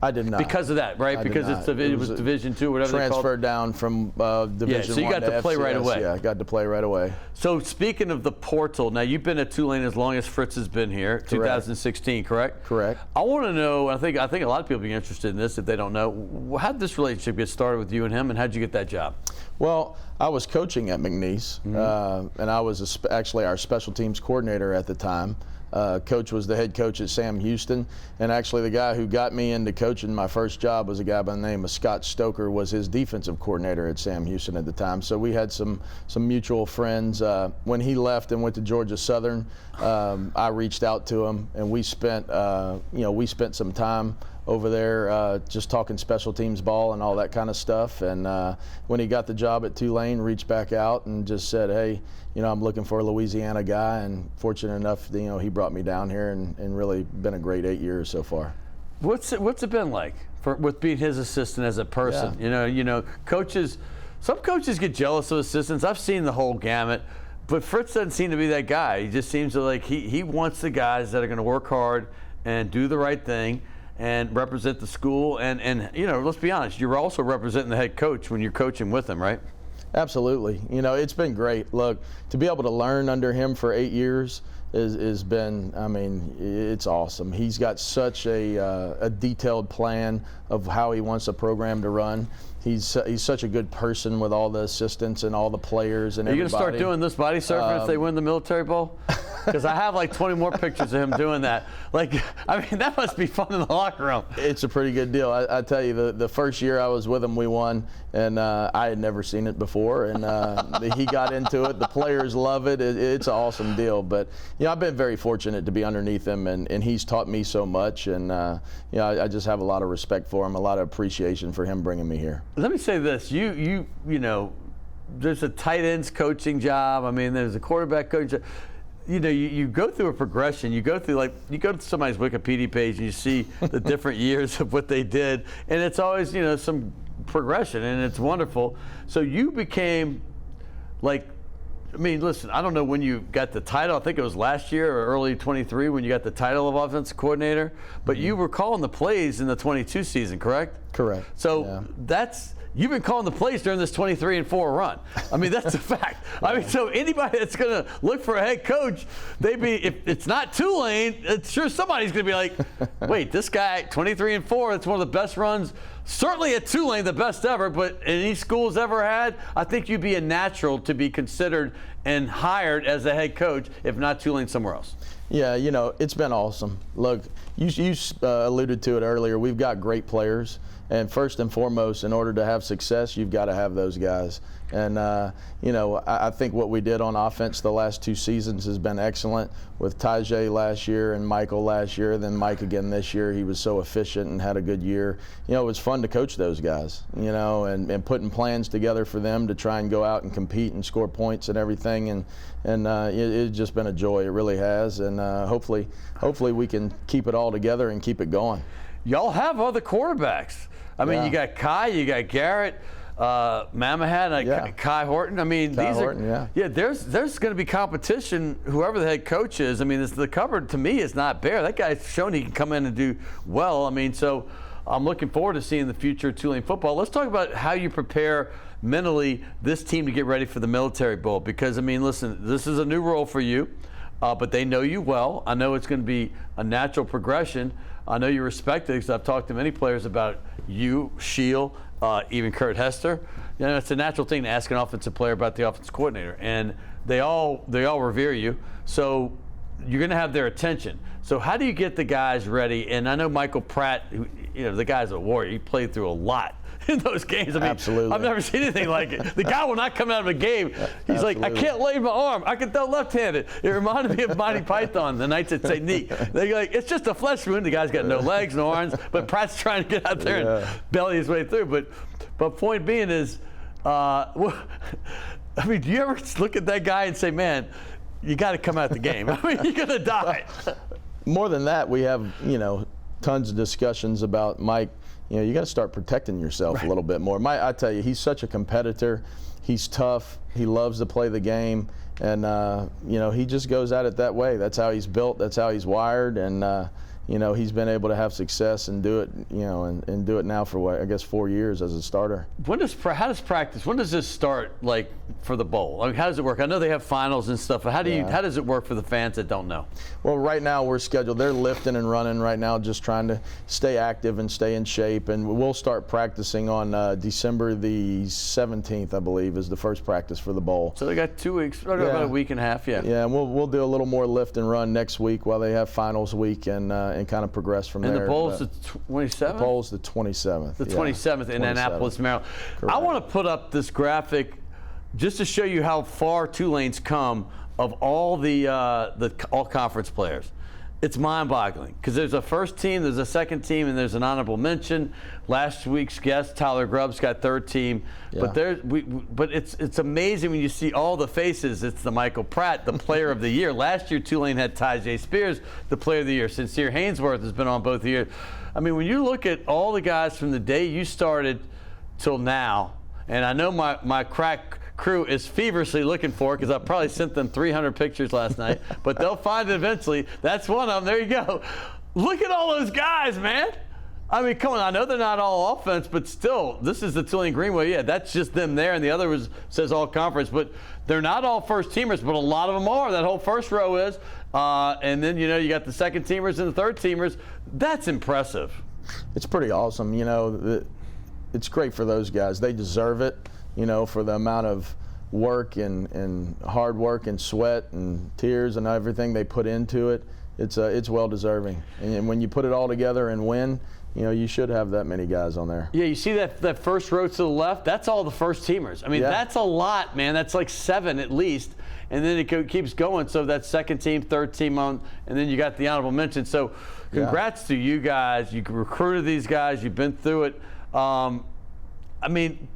I did not. Because of that, right? Because it was Division II, whatever they called it. Transferred down from Division I. Yeah, so you got to play FCS. right away. Yeah, I got to play right away. So speaking of the portal, now you've been at Tulane as long as Fritz has been here, 2016, correct? Correct. I want to know, I think a lot of people will be interested in this if they don't know, how did this relationship get started with you and him, and how did you get that job? Well, I was coaching at McNeese, and I was actually our special teams coordinator at the time. Coach was the head coach at Sam Houston, and actually the guy who got me into coaching my first job was a guy by the name of Scott Stoker, was his defensive coordinator at Sam Houston at the time. So we had some mutual friends. When he left and went to Georgia Southern, I reached out to him, and we spent some time over there just talking special teams ball and all that kind of stuff. And when he got the job at Tulane, reached back out and just said, hey, I'm looking for a Louisiana guy, and fortunate enough, he brought me down here, and really been a great 8 years so far. What's it been like with being his assistant as a person? Yeah. Coaches, some coaches get jealous of assistants. I've seen the whole gamut, but Fritz doesn't seem to be that guy. He just seems to like he wants the guys that are going to work hard and do the right thing and represent the school. And let's be honest, you're also representing the head coach when you're coaching with him, right? Absolutely. It's been great. Look, to be able to learn under him for 8 years has been, it's awesome. He's got such a detailed plan of how he wants the program to run. He's such a good person with all the assistants and all the players and everybody. Are you going to start doing this body surfing if they win the military bowl? Because I have like 20 more pictures of him doing that. That must be fun in the locker room. It's a pretty good deal. I tell you, the first year I was with him, we won, and I had never seen it before. And he got into it. The players love it. It's an awesome deal. But I've been very fortunate to be underneath him, and he's taught me so much. And I just have a lot of respect for him, a lot of appreciation for him bringing me here. Let me say this: you there's a tight ends coaching job. There's a quarterback coach. You go through a progression. You go to somebody's Wikipedia page and you see the different years of what they did, and it's always some progression, and it's wonderful. So you became listen, I don't know when you got the title. I think it was last year or early 23 when you got the title of offensive coordinator, but you were calling the plays in the 22 season, correct? Correct. So you've been calling the plays during this 23-4 run. That's a fact. So anybody that's going to look for a head coach, if it's not Tulane, it's sure somebody's going to be like, wait, this guy 23-4, it's one of the best runs, certainly at Tulane, the best ever, but any school's ever had. I think you'd be a natural to be considered and hired as a head coach, if not Tulane, somewhere else. Yeah, it's been awesome. Look, you alluded to it earlier. We've got great players. And first and foremost, in order to have success, you've got to have those guys. And, I think what we did on offense the last 2 seasons has been excellent with Tajay last year and Michael last year, then Mike again this year. He was so efficient and had a good year. It was fun to coach those guys, and putting plans together for them to try and go out and compete and score points and everything. And it's just been a joy. It really has. And hopefully we can keep it all together and keep it going. Y'all have other quarterbacks. You got Kai, you got Garrett, Mamahat, Kai Horton. There's going to be competition, whoever the head coach is. The cupboard to me is not bare. That guy's shown he can come in and do well. So I'm looking forward to seeing the future of Tulane football. Let's talk about how you prepare mentally this team to get ready for the Military Bowl. Because, listen, this is a new role for you, but they know you well. I know it's going to be a natural progression. I know you respect it because I've talked to many players about you, Shield, even Kurt Hester. You know, it's a natural thing to ask an offensive player about the offensive coordinator, and they all revere you. So you're going to have their attention. So how do you get the guys ready? And I know Michael Pratt, who, you know, the guy's a warrior. He played through a lot in those games. I mean, Absolutely. I've never seen anything like it. The guy will not come out of a game. He's like, I can't lay my arm. I can throw left-handed. It reminded me of Monty Python, the Knights at St. Neat. They're like, it's just a flesh wound. The guy's got no legs, no arms, but Pratt's trying to get out there and belly his way through. But point being is, I mean, do you ever look at that guy and say, man, you got to come out the game? I mean, you're going to die. More than that, we have, you know, tons of discussions about Mike. You know, you got to start protecting yourself a little bit more. I tell you, he's such a competitor. He's tough. He loves to play the game. And, you know, he just goes at it that way. That's how he's built. That's how he's wired. And, you know, he's been able to have success and do it, you know, and do it now for, what, I guess 4 years as a starter. How does practice, when does this start, like, for the bowl? I mean, how does it work? I know they have finals and stuff, but how does it work for the fans that don't know? Well, right now we're scheduled. They're lifting and running right now, just trying to stay active and stay in shape. And we'll start practicing on December the 17th, I believe, is the first practice for the bowl. So they got 2 weeks, about a week and a half, Yeah, and we'll do a little more lift and run next week while they have finals week and kind of progress from there. And the bowl's the 27th? The bowl's the 27th. The 27th in Annapolis, Maryland. Correct. I want to put up this graphic just to show you how far Tulane's come of all the all-conference players. It's mind-boggling because there's a first team, there's a second team, and there's an honorable mention. Last week's guest, Tyler Grubbs, got third team. Yeah. But it's amazing when you see all the faces. It's the Michael Pratt, the Player of the Year. Last year, Tulane had Tyjae Spears, the Player of the Year. Sincere Haynesworth has been on both years. I mean, when you look at all the guys from the day you started till now, and I know my crack crew is feverishly looking for it because I probably sent them 300 pictures last night, but they'll find it eventually. That's one of them. There you go. Look at all those guys, man. I mean, come on. I know they're not all offense, but still, this is the Tulane Greenway. Yeah, that's just them there, and the other says all conference, but they're not all first teamers, but a lot of them are. That whole first row is. And then, you know, you got the second teamers and the third teamers. That's impressive. It's pretty awesome. You know, it's great for those guys. They deserve it. You know, for the amount of work and hard work and sweat and tears and everything they put into it, it's well deserving. And when you put it all together and win, you know, you should have that many guys on there. Yeah, you see that first row to the left? That's all the first teamers. I mean, that's a lot, man. That's like 7 at least. And then it keeps going. So that's second team, third team on, and then you got the honorable mention. So congrats to you guys. You recruited these guys. You've been through it. I mean,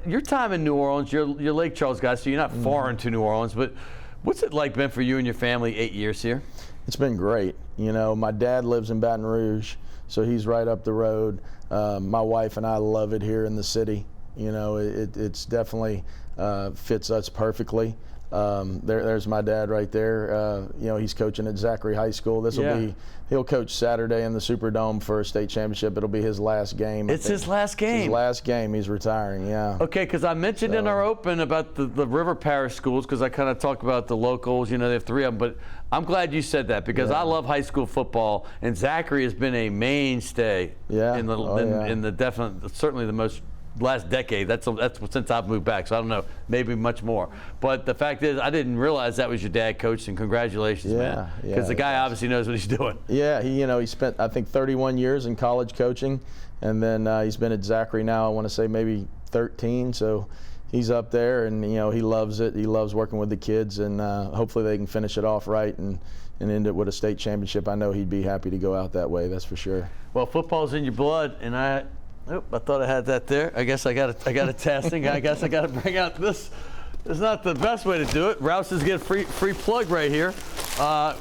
your time in New Orleans, you're Lake Charles guy, so you're not foreign to New Orleans, but what's it like been for you and your family 8 years here? It's been great. You know, my dad lives in Baton Rouge, so he's right up the road. My wife and I love it here in the city. You know, it's definitely fits us perfectly. There's my dad right there. You know, he's coaching at Zachary High School. He'll coach Saturday in the Superdome for a state championship. It'll be his last game. It's his last game. It's his last game. He's retiring. Yeah. Okay, because I mentioned in our open about the River Parish schools because I kind of talk about the locals. You know, they have 3 of them, but I'm glad you said that because I love high school football, and Zachary has been a mainstay in the definite, certainly the most. Last decade, that's since I've moved back, so I don't know, maybe much more. But the fact is, I didn't realize that was your dad coach, and congratulations, man. Because the guy obviously knows what he's doing. Yeah, he spent, I think, 31 years in college coaching, and then he's been at Zachary now, I want to say maybe 13, so he's up there, and, you know, he loves it. He loves working with the kids, and hopefully they can finish it off right and end it with a state championship. I know he'd be happy to go out that way, that's for sure. Well, football's in your blood, and I thought I had that there. I guess I got a testing. I guess I got to bring out this. It's not the best way to do it. Rouse's get a free plug right here. I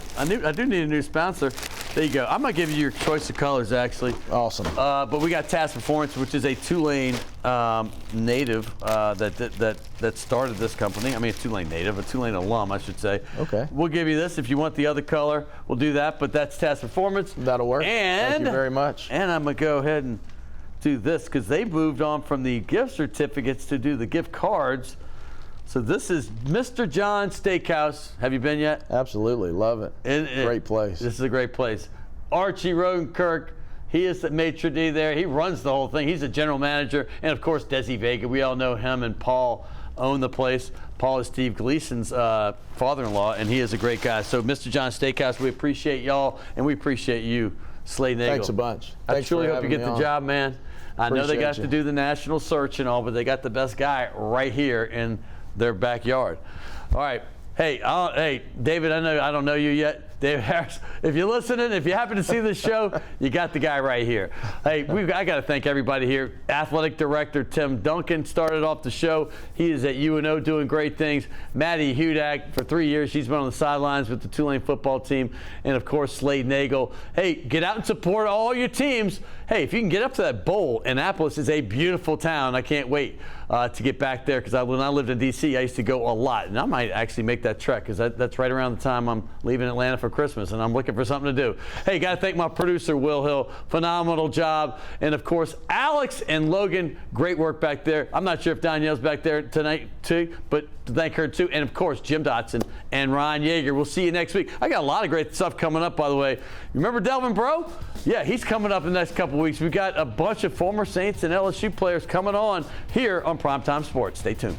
do need a new sponsor. There you go. I'm gonna give you your choice of colors, actually. Awesome. But we got Task Performance, which is a Tulane native that started this company. I mean, a Tulane native, a Tulane alum, I should say. Okay. We'll give you this if you want the other color. We'll do that. But that's Task Performance. That'll work. And thank you very much. And I'm gonna go ahead and do this because they moved on from the gift certificates to do the gift cards. So this is Mr. John's Steakhouse. Have you been yet? Absolutely, love it. Great place. This is a great place. Archie Rodenkirk, He is the maitre d' there. He runs the whole thing. He's a general manager. And, of course, Desi Vega. We all know him and Paul own the place. Paul is Steve Gleason's father-in-law, and he is a great guy. So, Mr. John Steakhouse, we appreciate y'all, and we appreciate you, Slade Nagle. Thanks a bunch. I truly hope you get the job, man. I know they got to do the national search and all, but they got the best guy right here in their backyard. All right. Hey, David, I don't know you yet. David Harris, if you're listening, if you happen to see this show, you got the guy right here. Hey, I got to thank everybody here. Athletic Director Tim Duncan started off the show. He is at UNO doing great things. Maddy Hudak, for 3 years, she's been on the sidelines with the Tulane football team. And, of course, Slade Nagle. Hey, get out and support all your teams. Hey, if you can get up to that bowl, Annapolis is a beautiful town. I can't wait to get back there because when I lived in D.C., I used to go a lot. And I might actually make that trek because that's right around the time I'm leaving Atlanta for Christmas, and I'm looking for something to do. Hey, got to thank my producer, Will Hill. Phenomenal job. And, of course, Alex and Logan, great work back there. I'm not sure if Danielle's back there tonight, too, but to thank her, too. And, of course, Jim Dotson and Ryan Yeager. We'll see you next week. I got a lot of great stuff coming up, by the way. Remember Delvin Breaux? Yeah, he's coming up in the next couple weeks. We've got a bunch of former Saints and LSU players coming on here on Primetime Sports. Stay tuned.